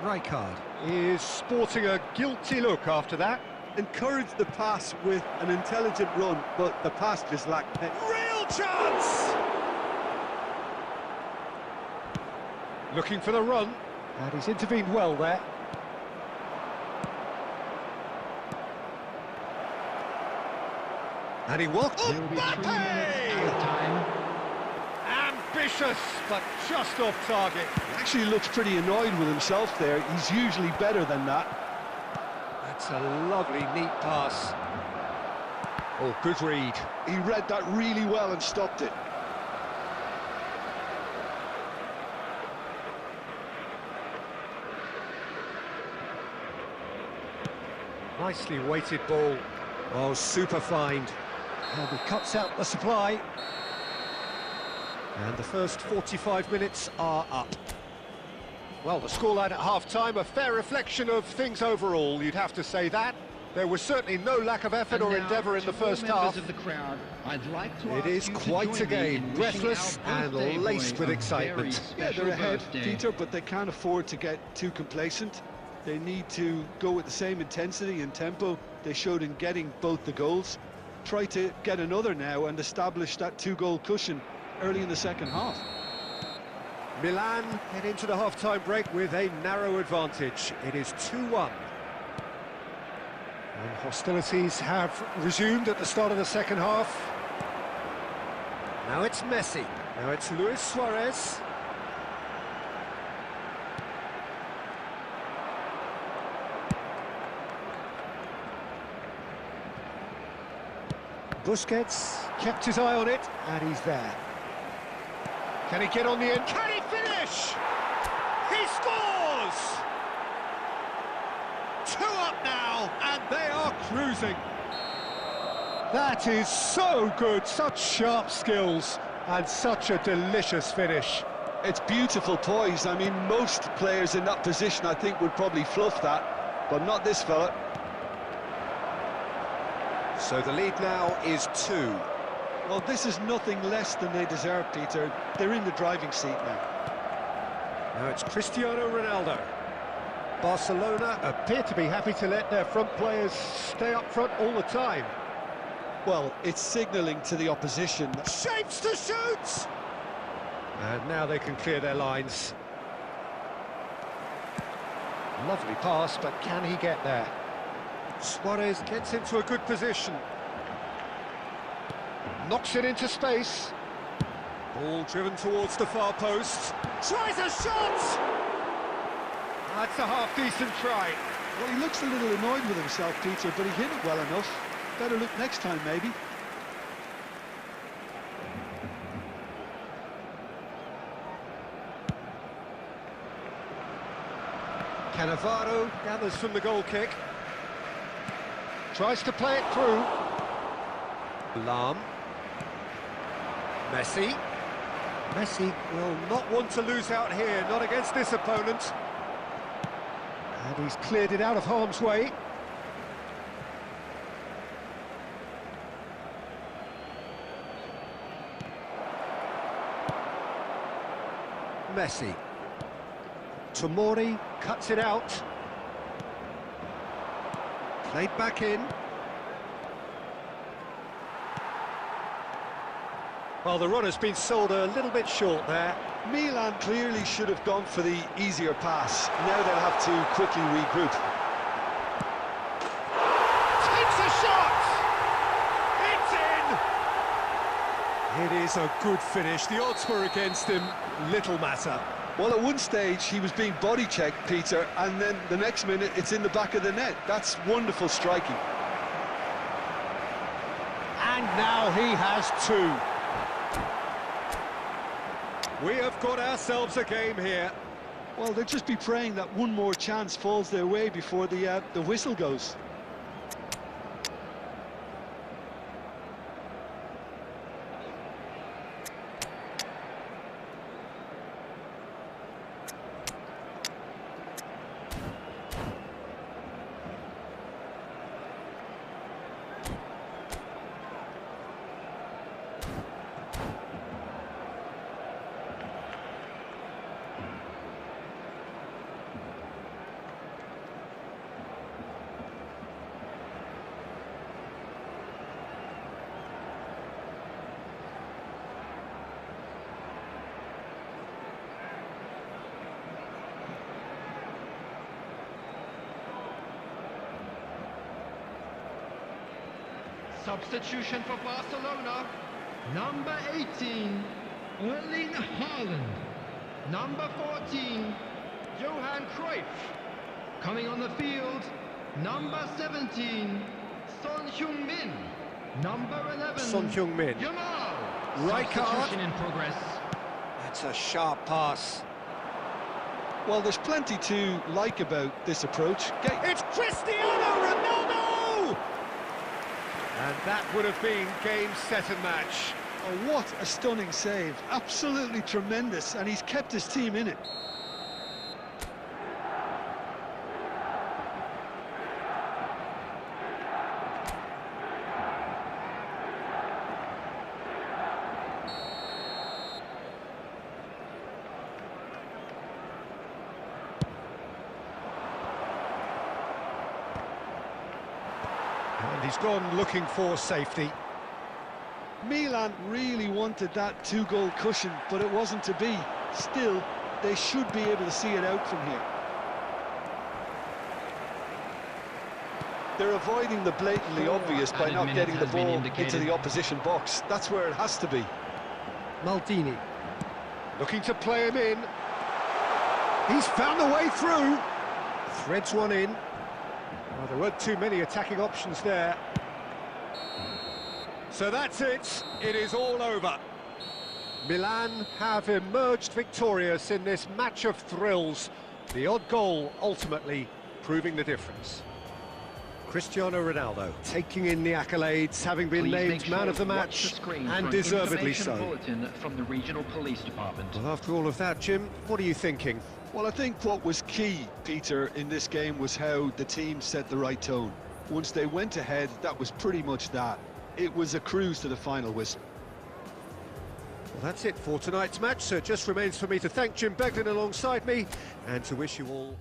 Rijkaard is sporting a guilty look after that. Encouraged the pass with an intelligent run, but the pass just lacked it. Real chance! Looking for the run, and he's intervened well there. And he walked. Ambitious, but just off target. He actually looks pretty annoyed with himself there. He's usually better than that. That's a lovely, neat pass. Oh, good read. He read that really well and stopped it. Nicely weighted ball. Oh, super find. And he cuts out the supply. And the first 45 minutes are up. Well, the scoreline at half-time, a fair reflection of things overall, you'd have to say that. There was certainly no lack of effort or endeavour in the first half. Of the crowd, I'd like to It is quite a game, breathless and laced with excitement. Yeah, they're ahead, Peter, but they can't afford to get too complacent. They need to go with the same intensity and tempo they showed in getting both the goals. Try to get another now and establish that two-goal cushion early in the second half. Milan head into the half-time break with a narrow advantage. It is 2-1. And hostilities have resumed at the start of the second half. Now it's Messi. Now it's Luis Suarez. Busquets kept his eye on it, and he's there. Can he get on the end? Can he finish? He scores! 2 up now, and they are cruising. That is so good, such sharp skills, and such a delicious finish. It's beautiful poise. I mean, most players in that position, I think, would probably fluff that, but not this fella. So the lead now is 2. Well, this is nothing less than they deserve, Peter. They're in the driving seat now. Now it's Cristiano Ronaldo. Barcelona appear to be happy to let their front players stay up front all the time. Well, it's signalling to the opposition. Shapes to shoot! And now they can clear their lines. Lovely pass, but can he get there? Suarez gets into a good position. Knocks it into space. Ball driven towards the far post. Tries a shot! That's a half-decent try. Well, he looks a little annoyed with himself, Peter, but he hit it well enough. Better look next time, maybe. Cannavaro gathers from the goal kick. Tries to play it through. Lahm. Messi. Messi will not want to lose out here, not against this opponent. And he's cleared it out of harm's way. Messi. Tomori cuts it out. Played back in. Well, the run has been sold a little bit short there. Milan clearly should have gone for the easier pass. Now they'll have to quickly regroup. Takes a shot! It's in! It is a good finish. The odds were against him. Little matter. Well, at one stage, he was being body-checked, Peter, and then the next minute, it's in the back of the net. That's wonderful striking. And now he has 2. We have got ourselves a game here. Well, they'll just be praying that one more chance falls their way before the whistle goes. Substitution for Barcelona. Number 18, Erling Haaland. Number 14, Johan Cruyff. Coming on the field, number 17, Son Heung-min. Number 11, Son Heung-min. Yamal. Rijkaard. Substitution in progress. That's a sharp pass. Well, there's plenty to like about this approach. It's Cristiano Ronaldo! And that would have been game, set and match. Oh, what a stunning save. Absolutely tremendous, and he's kept his team in it. And he's gone looking for safety. Milan really wanted that two-goal cushion, but it wasn't to be. Still, they should be able to see it out from here. They're avoiding the blatantly obvious by not getting the ball into the opposition box. That's where it has to be. Maldini looking to play him in. He's found the way through. Threads one in. Well, there weren't too many attacking options there. So that's it. It is all over. Milan have emerged victorious in this match of thrills. The odd goal ultimately proving the difference. Cristiano Ronaldo taking in the accolades, having been named man of the match, and deservedly so. From the regional police department. Well, after all of that, Jim, what are you thinking? Well, I think what was key, Peter, in this game was how the team set the right tone. Once they went ahead, that was pretty much that. It was a cruise to the final whistle. Well, that's it for tonight's match, so it just remains for me to thank Jim Beglin alongside me, and to wish you all...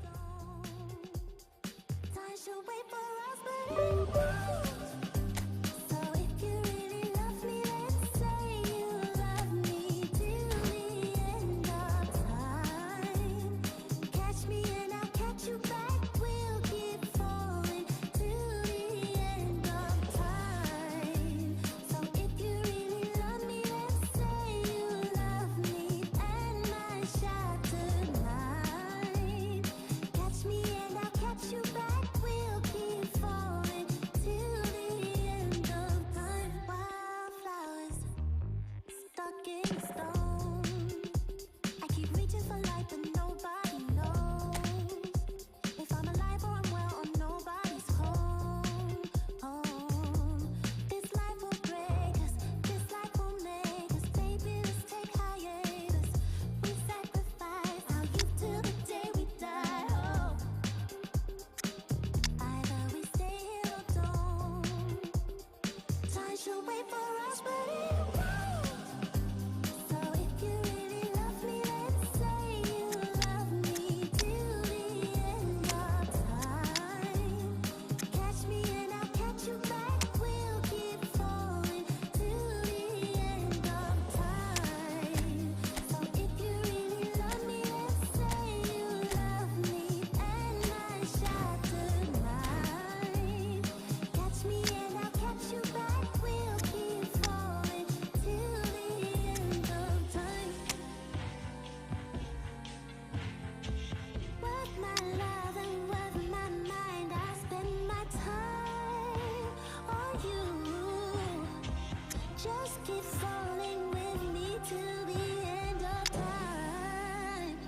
Just keep falling with me till the end of time.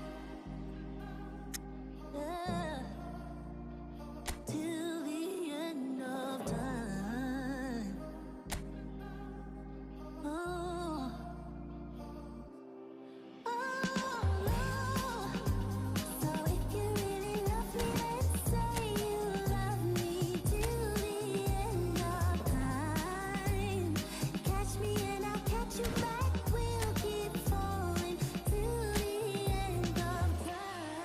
Till the end of time. Oh. Oh. So if you really love me, then say you love me till the end of time. Catch me and I'll catch you back. We'll keep falling till the end of time.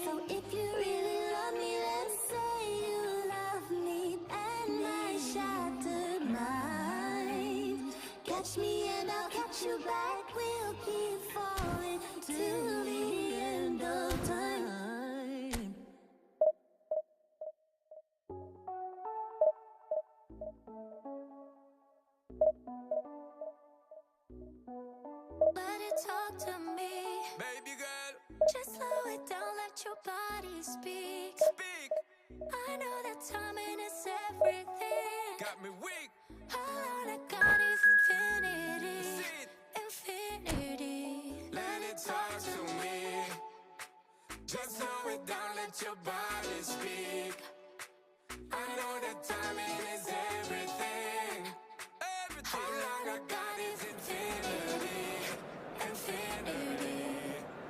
So if you really love me, then say you love me and my shattered mind. Catch me and I'll catch you back. We'll keep falling till the end of time. Let it talk to me. Baby girl, Just slow it down, let your body speak. speak. I know that timing is everything. Got me weak. All I got is infinity. Sit. Infinity. Let it talk to me. Just slow it down, let your body speak. I know that timing is everything. Everything. All I got is infinity. Infinity.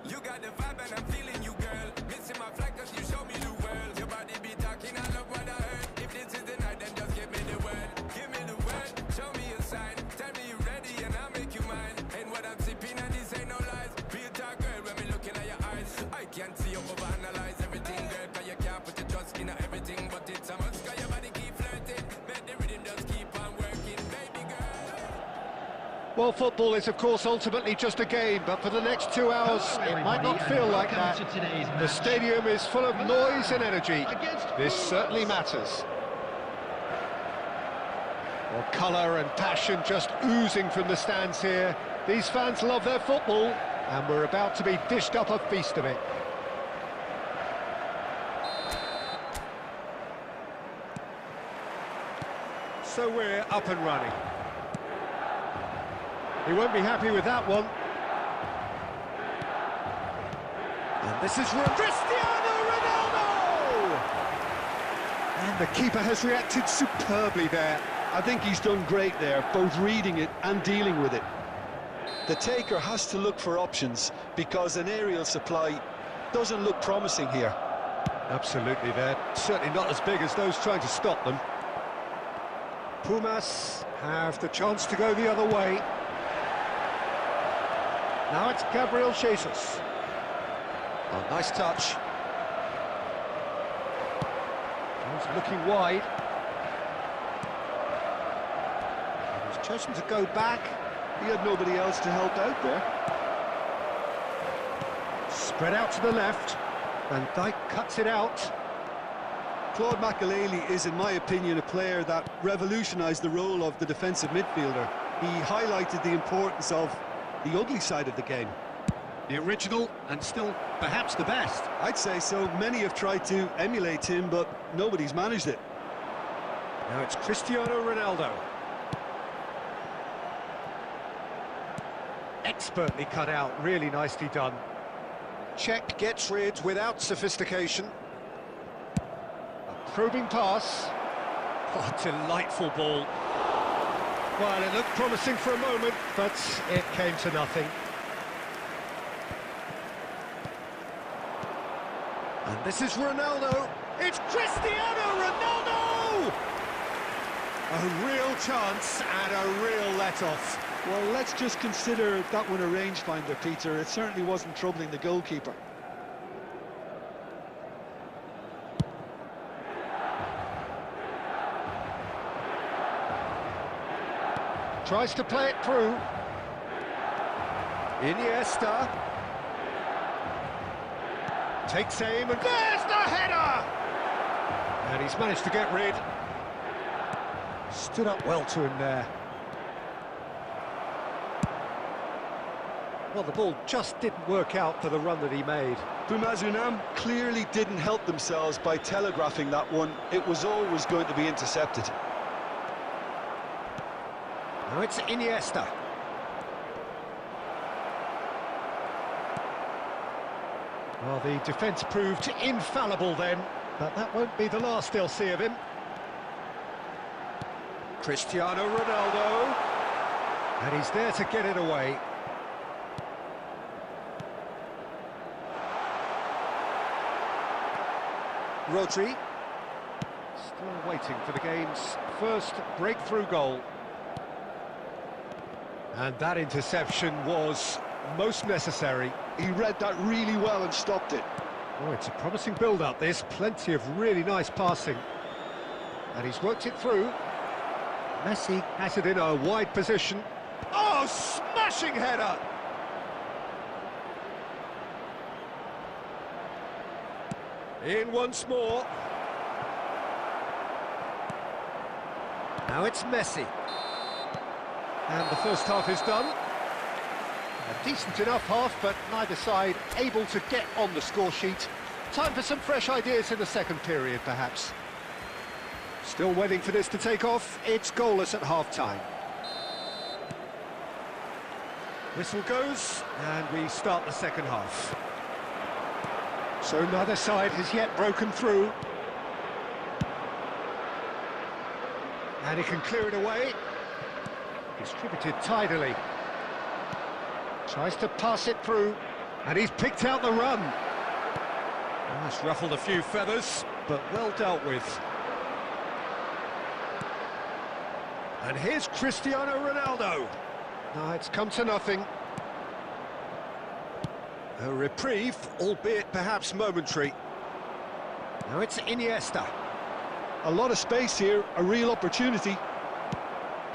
You got the vibe and I'm feeling you, girl. Missing my flight cause you show me the world. Your body be talking, I love what I heard. If this is the night, then just give me the word. Give me the word, show me a sign. Tell me you ready and I'll make you mine. And what I'm sipping and this ain't no lies. Real talk, girl, when me looking at your eyes. I can't see you overanalyze everything, girl. Cause you can't put your trust in everything. But it's a must cause your body keep flirting. Well, football is, of course, ultimately just a game, but for the next 2 hours, it might not feel like that. The stadium is full of noise and energy. This certainly matters. Well, colour and passion just oozing from the stands here. These fans love their football, and we're about to be dished up a feast of it. So we're up and running. He won't be happy with that one. And this is Cristiano Ronaldo! And the keeper has reacted superbly there. I think he's done great there, both reading it and dealing with it. The taker has to look for options because an aerial supply doesn't look promising here. Absolutely, they're certainly not as big as those trying to stop them. Pumas have the chance to go the other way. Now it's Gabriel Jesus. Oh, nice touch. He's looking wide. And he's chosen to go back. He had nobody else to help out there. Spread out to the left. Van Dijk cuts it out. Claude Makelele is, in my opinion, a player that revolutionised the role of the defensive midfielder. He highlighted the importance of the ugly side of the game. The original, and still perhaps the best. I'd say so. Many have tried to emulate him, but nobody's managed it. Now it's Cristiano Ronaldo. Expertly cut out, really nicely done. Czech gets rid without sophistication. A probing pass. Oh, delightful ball. Well, it looked promising for a moment, but it came to nothing. And this is Ronaldo. It's Cristiano Ronaldo! A real chance and a real let-off. Well, let's just consider that one a rangefinder, Peter. It certainly wasn't troubling the goalkeeper. Tries to play it through. Iniesta. Takes aim and there's the header! And he's managed to get rid. Stood up well to him there. Well, the ball just didn't work out for the run that he made. Pumas Unam clearly didn't help themselves by telegraphing that one. It was always going to be intercepted. Now it's Iniesta. Well, the defence proved infallible then, but that won't be the last they'll see of him. Cristiano Ronaldo. And he's there to get it away. Rodri. Still waiting for the game's first breakthrough goal. And that interception was most necessary. He read that really well and stopped it. Oh, it's a promising build-up, this. Plenty of really nice passing. And he's worked it through. Messi has it in a wide position. Oh, smashing header! In once more. Now it's Messi. And the first half is done. A decent enough half, but neither side able to get on the score sheet. Time for some fresh ideas in the second period, perhaps. Still waiting for this to take off. It's goalless at half-time. Whistle goes, and we start the second half. So neither side has yet broken through. And he can clear it away. Distributed tidily. Tries to pass it through, and he's picked out the run. Oh, it's ruffled a few feathers, but well dealt with. And here's Cristiano Ronaldo. No, it's come to nothing. A reprieve, albeit perhaps momentary. Now it's Iniesta. A lot of space here, a real opportunity.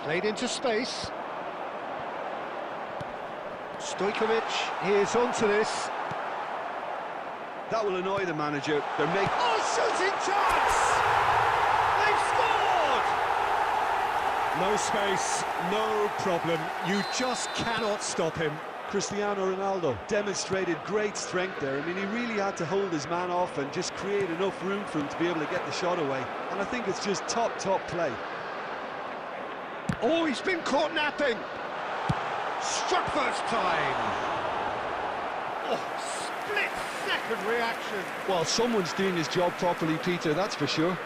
Played into space. Stojkovic is onto this. That will annoy the manager. They're making... Oh, shooting chance! They've scored! No space, no problem. You just cannot stop him. Cristiano Ronaldo demonstrated great strength there. I mean, he really had to hold his man off and just create enough room for him to be able to get the shot away. And I think it's just top play. Oh, he's been caught napping. Struck first time. Oh, split-second reaction. Well, someone's doing his job properly, Peter, that's for sure.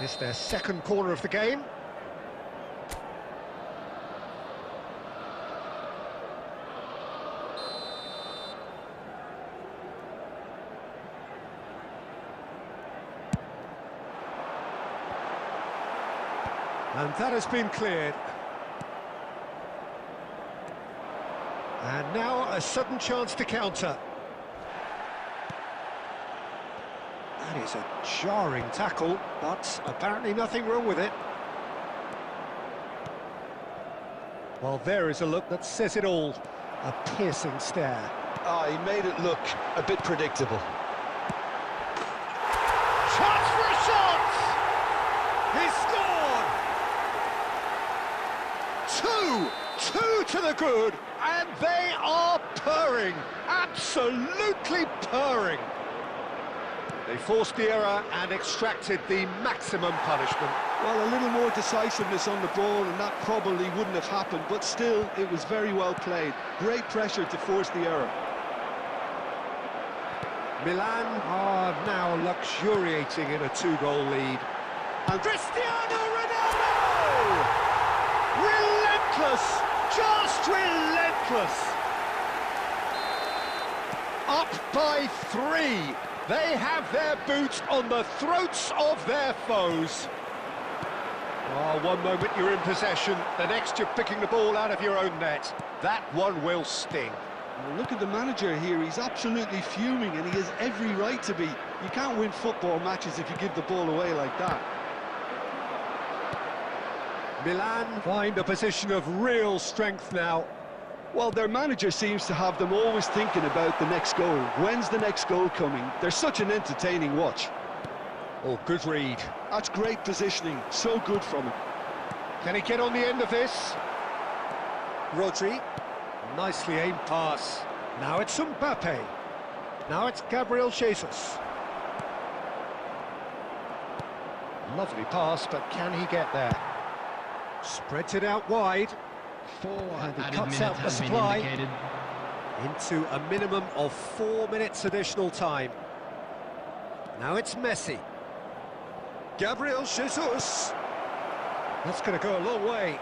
It's their second corner of the game. And that has been cleared. And now a sudden chance to counter. That is a jarring tackle, but apparently nothing wrong with it. Well, there is a look that says it all. A piercing stare. Ah, he made it look a bit predictable. Chance for a shot! He scored! Two to the good, and they are purring, absolutely purring. They forced the error and extracted the maximum punishment. Well, a little more decisiveness on the ball, and that probably wouldn't have happened, but still, it was very well played. Great pressure to force the error. Milan are now luxuriating in a 2-goal lead. And Cristiano Ronaldo! Relentless! Just relentless! Up by 3. They have their boots on the throats of their foes. Oh, one moment you're in possession, the next you're picking the ball out of your own net. That one will sting. Well, look at the manager here, he's absolutely fuming, and he has every right to be. You can't win football matches if you give the ball away like that. Milan find a position of real strength now. Well, their manager seems to have them always thinking about the next goal. When's the next goal coming? They're such an entertaining watch. Oh, good read. That's great positioning, so good from him. Can he get on the end of this? Rodri, nicely aimed pass. Now it's Mbappe. Now it's Gabriel Jesus. Lovely pass, but can he get there? Spreads it out wide. And he cuts out the supply into a minimum of 4 minutes additional time. Now it's Messi. Gabriel Jesus. That's going to go a long way.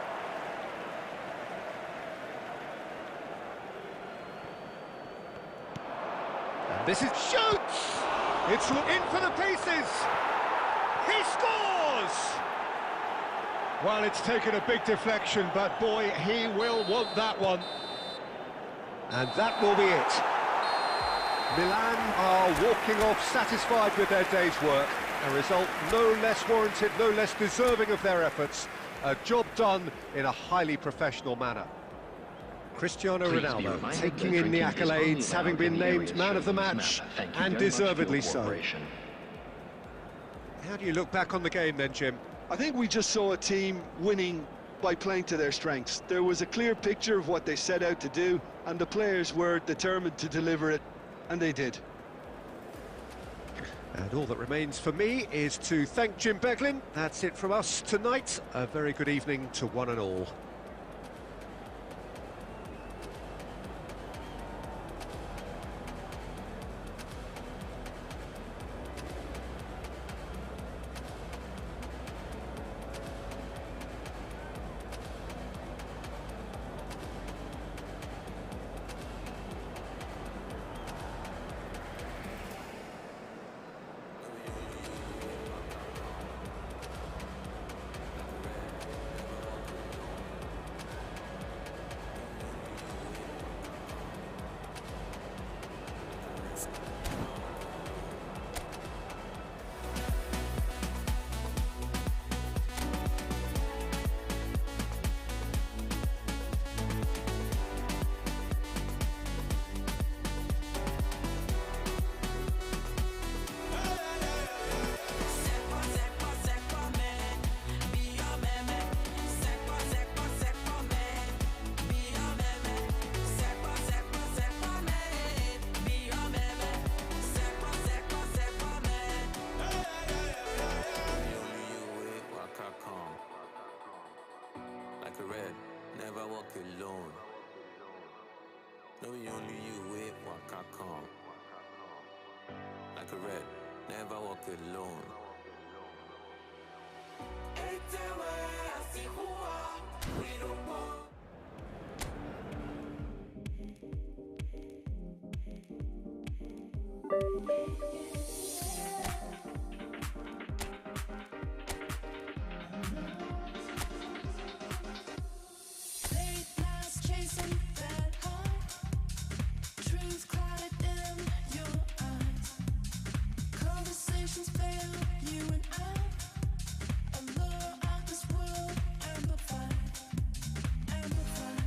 And this is shoots! It's in for the pieces! He scores! Well, it's taken a big deflection, but boy, he will want that one. And that will be it. Milan are walking off satisfied with their day's work. A result no less warranted, no less deserving of their efforts. A job done in a highly professional manner. Cristiano Ronaldo taking in the accolades, having been named man of the match, and deservedly so. How do you look back on the game then, Jim? I think we just saw a team winning by playing to their strengths. There was a clear picture of what they set out to do, and the players were determined to deliver it, and they did. And all that remains for me is to thank Jim Beglin. That's it from us tonight. A very good evening to one and all. Waka come. Like a red, never walk alone. We don't want. Late nights chasing that high, truth clouded in your eyes. Conversations fail, you and I. Allure of this world, amplified, amplified,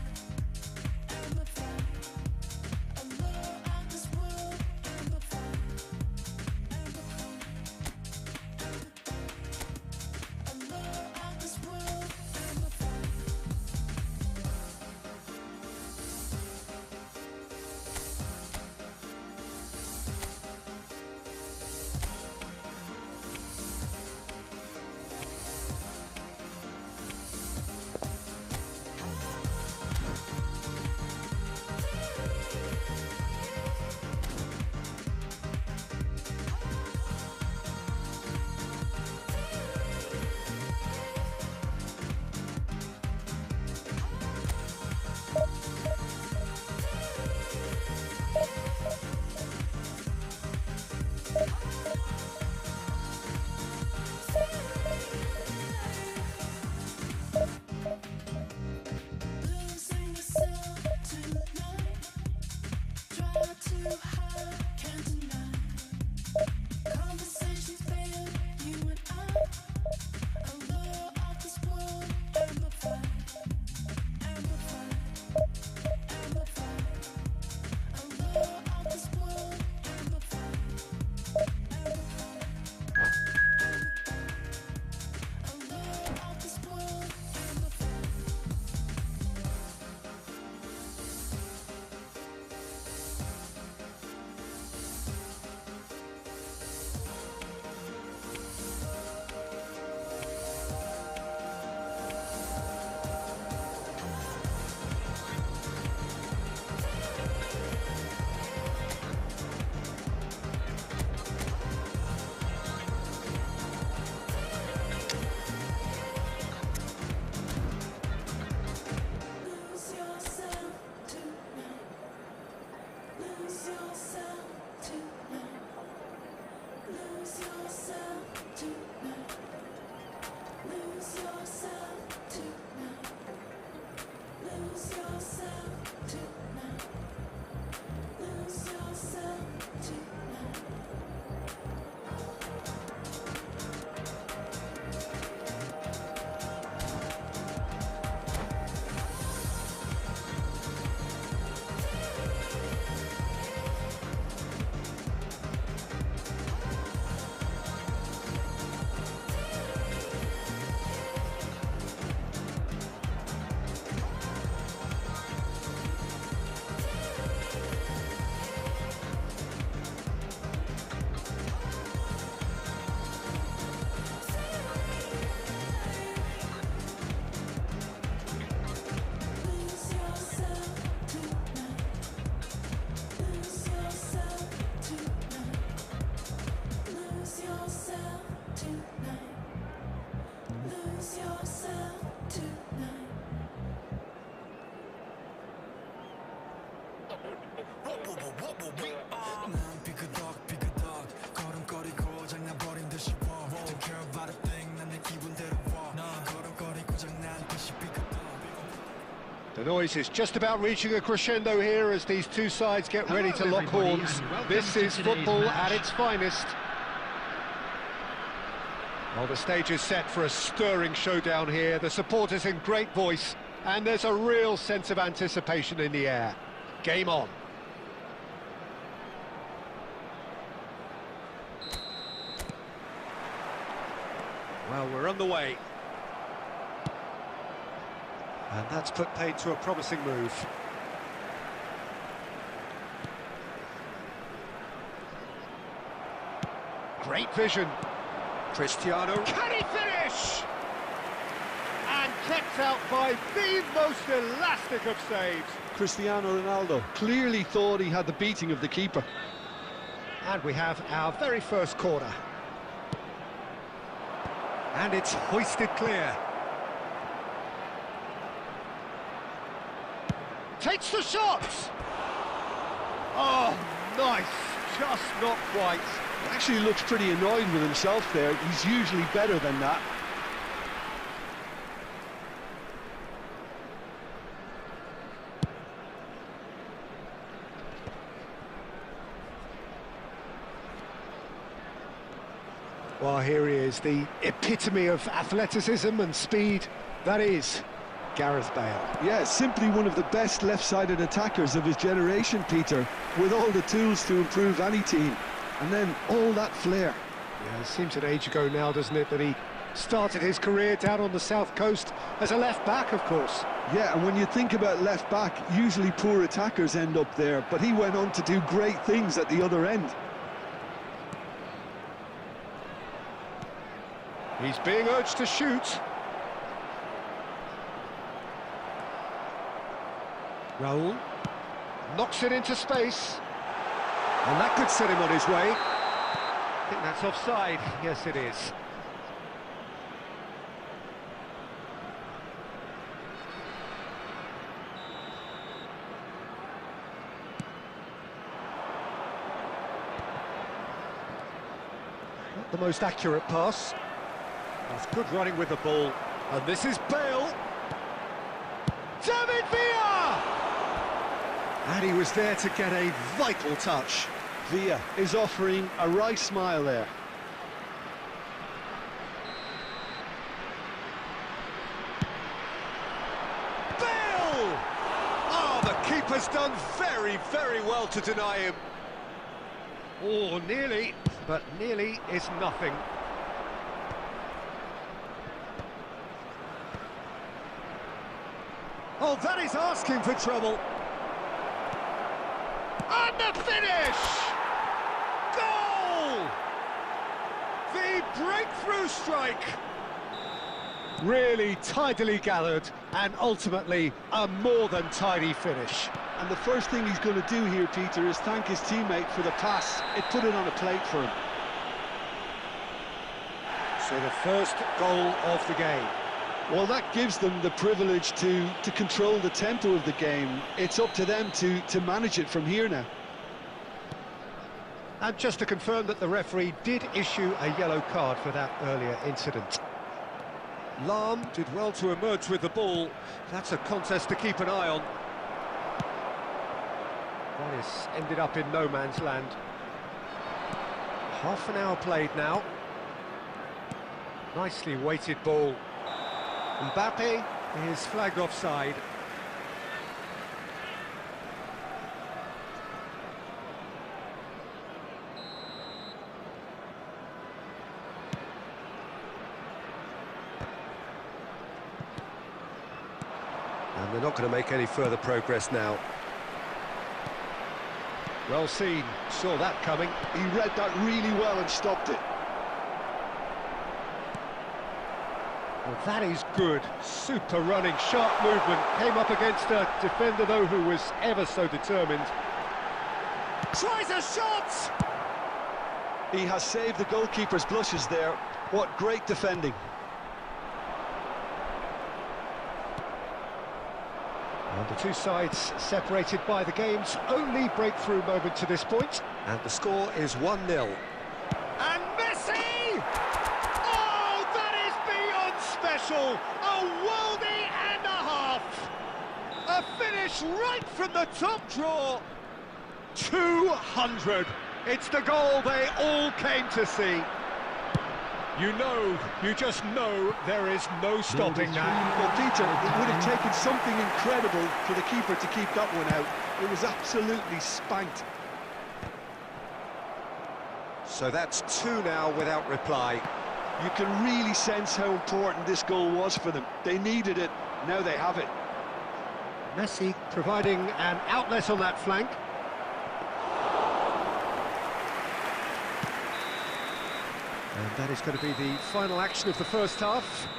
amplified. Allure of this world, amplified, amplified, amplified. Allure of this world, amplified. Losing yourself tonight. Try too hard, can't deny. Conversations fail, you and I. Allure of this world, amplified, amplified, amplified. Allure of this world, amplified, amplified, amplified. Allure of this world, amplified. Lose yourself tonight. Lose yourself tonight. Lose yourself tonight. Lose yourself tonight. Lose yourself tonight. Lose yourself tonight. Lose yourself tonight. Lose yourself tonight. Lose yourself tonight. Lose yourself tonight. 난 삐그덕 걸음거리고 장난버린 듯이 walk Don't care about a thing 난 내 기분대로 walk 걸음거리고 장난 듯이 삐그덕 The noise is just about reaching a crescendo here as these two sides get ready to lock everybody, horns. and welcome This to is today's football match. at its finest. Well, the stage is set for a stirring showdown here. The supporters in great voice, and there's a real sense of anticipation in the air. Game on. Well, we're on the way. And that's put paid to a promising move. Great vision. Cristiano, can he finish? And kept out by the most elastic of saves. Cristiano Ronaldo clearly thought he had the beating of the keeper. And we have our very first corner. And it's hoisted clear. Takes the shot! Oh, nice, just not quite. He actually looks pretty annoyed with himself there. He's usually better than that. Well, here he is, the epitome of athleticism and speed. That is Gareth Bale. Yeah, simply one of the best left-sided attackers of his generation, Peter, with all the tools to improve any team. And then all that flair. Yeah, it seems an age ago now, doesn't it, that he started his career down on the south coast as a left-back, of course. Yeah, and when you think about left-back, usually poor attackers end up there, but he went on to do great things at the other end. He's being urged to shoot. Raul knocks it into space. And that could set him on his way. I think that's offside. Yes, it is. Not the most accurate pass. That's good running with the ball. And this is Bale. David Villa! And he was there to get a vital touch. Villa is offering a RoYce smile there. Bale! Oh, the keeper's done very, very well to deny him. Oh, nearly, but nearly is nothing. Oh, that is asking for trouble. And the finish! Goal! The breakthrough strike! Really tidily gathered, and ultimately a more than tidy finish. And the first thing he's going to do here, Peter, is thank his teammate for the pass. It put it on a plate for him. So the first goal of the game. Well, that gives them the privilege to control the tempo of the game. It's up to them to manage it from here now. And just to confirm that the referee did issue a yellow card for that earlier incident. Lahm did well to emerge with the ball. That's a contest to keep an eye on. RoYce ended up in no man's land. Half an hour played now. Nicely weighted ball. Mbappe is flagged offside. And they're not going to make any further progress now. Well seen, saw that coming. He read that really well and stopped it. Well, that is good, super running, sharp movement. Came up against a defender, though, who was ever so determined. Tries a shot! He has saved the goalkeeper's blushes there. What great defending. And the two sides separated by the game's only breakthrough moment to this point. And the score is 1-0. And Messi! Oh, that is beyond special! A worldie and a half! A finish right from the top draw! 200! It's the goal they all came to see. You just know there is no stopping that. Well, Peter, it would have taken something incredible for the keeper to keep that one out. It was absolutely spanked. So that's 2 now without reply. You can really sense how important this goal was for them. They needed it, now they have it. Messi providing an outlet on that flank. And that is going to be the final action of the first half.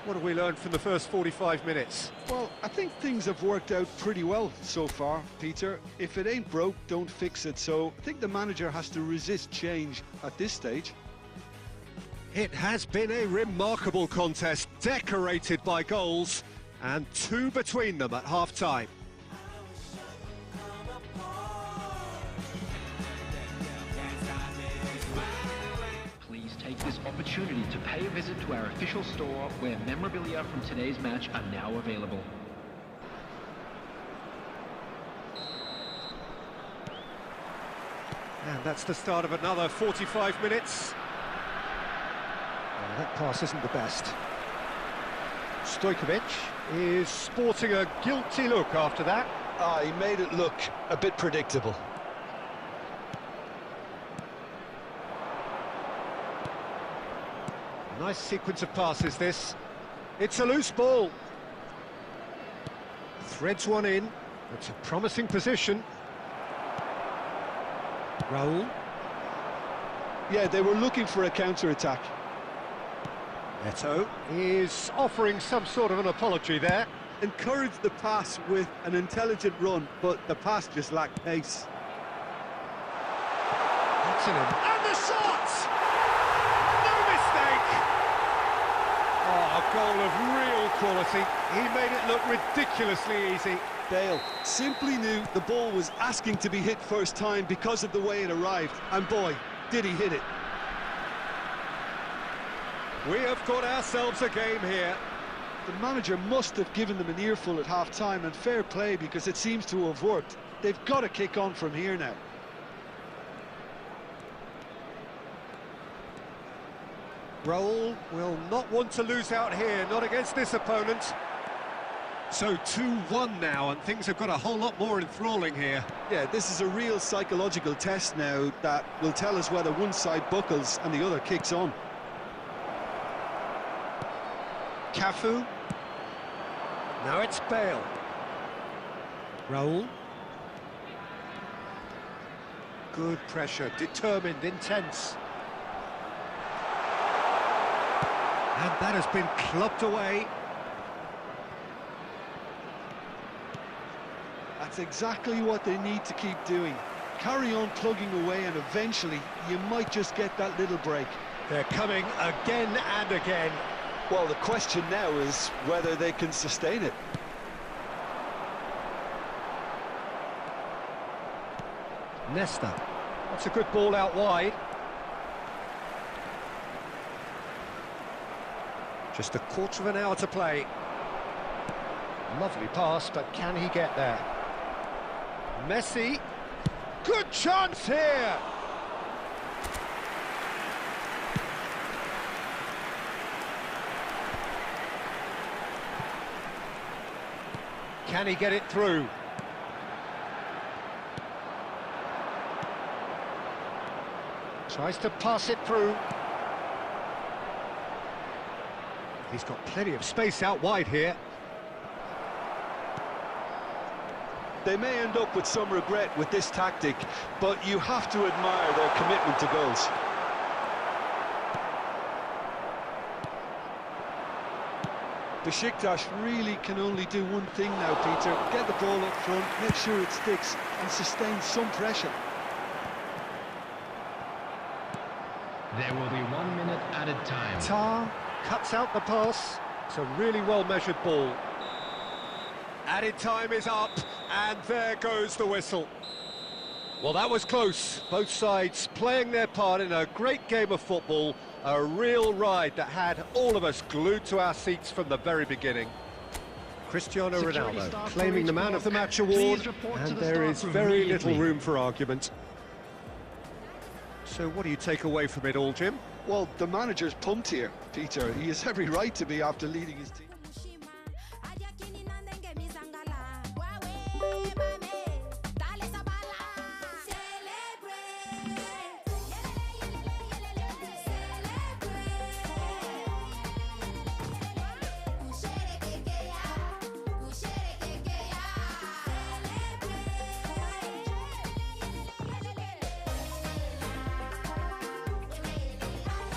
What have we learned from the first 45 minutes? Well, I think things have worked out pretty well so far, Peter. If it ain't broke, don't fix it. So I think the manager has to resist change at this stage. It has been a remarkable contest, decorated by goals, and 2 between them at half-time. Please take this opportunity to pay a visit to our official store where memorabilia from today's match are now available. And that's the start of another 45 minutes. That pass isn't the best. Stojkovic is sporting a guilty look after that. He made it look a bit predictable. Nice sequence of passes, this. It's a loose ball. Threads one in. It's a promising position. Raul. Yeah, they were looking for a counter-attack. Eto is offering some sort of an apology there. Encouraged the pass with an intelligent run, but the pass just lacked pace. That's in him. And the shot! No mistake! Oh, a goal of real quality. He made it look ridiculously easy. Bale simply knew the ball was asking to be hit first time because of the way it arrived. And boy, did he hit it. We have got ourselves a game here. The manager must have given them an earful at half-time, and fair play because it seems to have worked. They've got to kick on from here now. Raul will not want to lose out here, not against this opponent. So 2-1 now, and things have got a whole lot more enthralling here. Yeah, this is a real psychological test now that will tell us whether one side buckles and the other kicks on. Cafu. Now it's Bale. Raul. Good pressure, determined, intense. And that has been clubbed away. That's exactly what they need to keep doing. Carry on plugging away, and eventually you might just get that little break. They're coming again and again. Well, the question now is whether they can sustain it. Nesta. That's a good ball out wide. Just a quarter of an hour to play. Lovely pass, but can he get there? Messi. Good chance here! Can he get it through? Tries to pass it through. He's got plenty of space out wide here. They may end up with some regret with this tactic, but you have to admire their commitment to goals. Besiktas really can only do one thing now, Peter. Get the ball up front, make sure it sticks, and sustain some pressure. There will be 1 minute added time. Tar cuts out the pass. It's a really well-measured ball. Added time is up, and there goes the whistle. Well, that was close. Both sides playing their part in a great game of football. A real ride that had all of us glued to our seats from the very beginning. Cristiano Ronaldo claiming the Man of the Match award, and there is very little room for argument. So what do you take away from it all, Jim? Well, the manager's pumped here, Peter. He has every right to be after leading his team.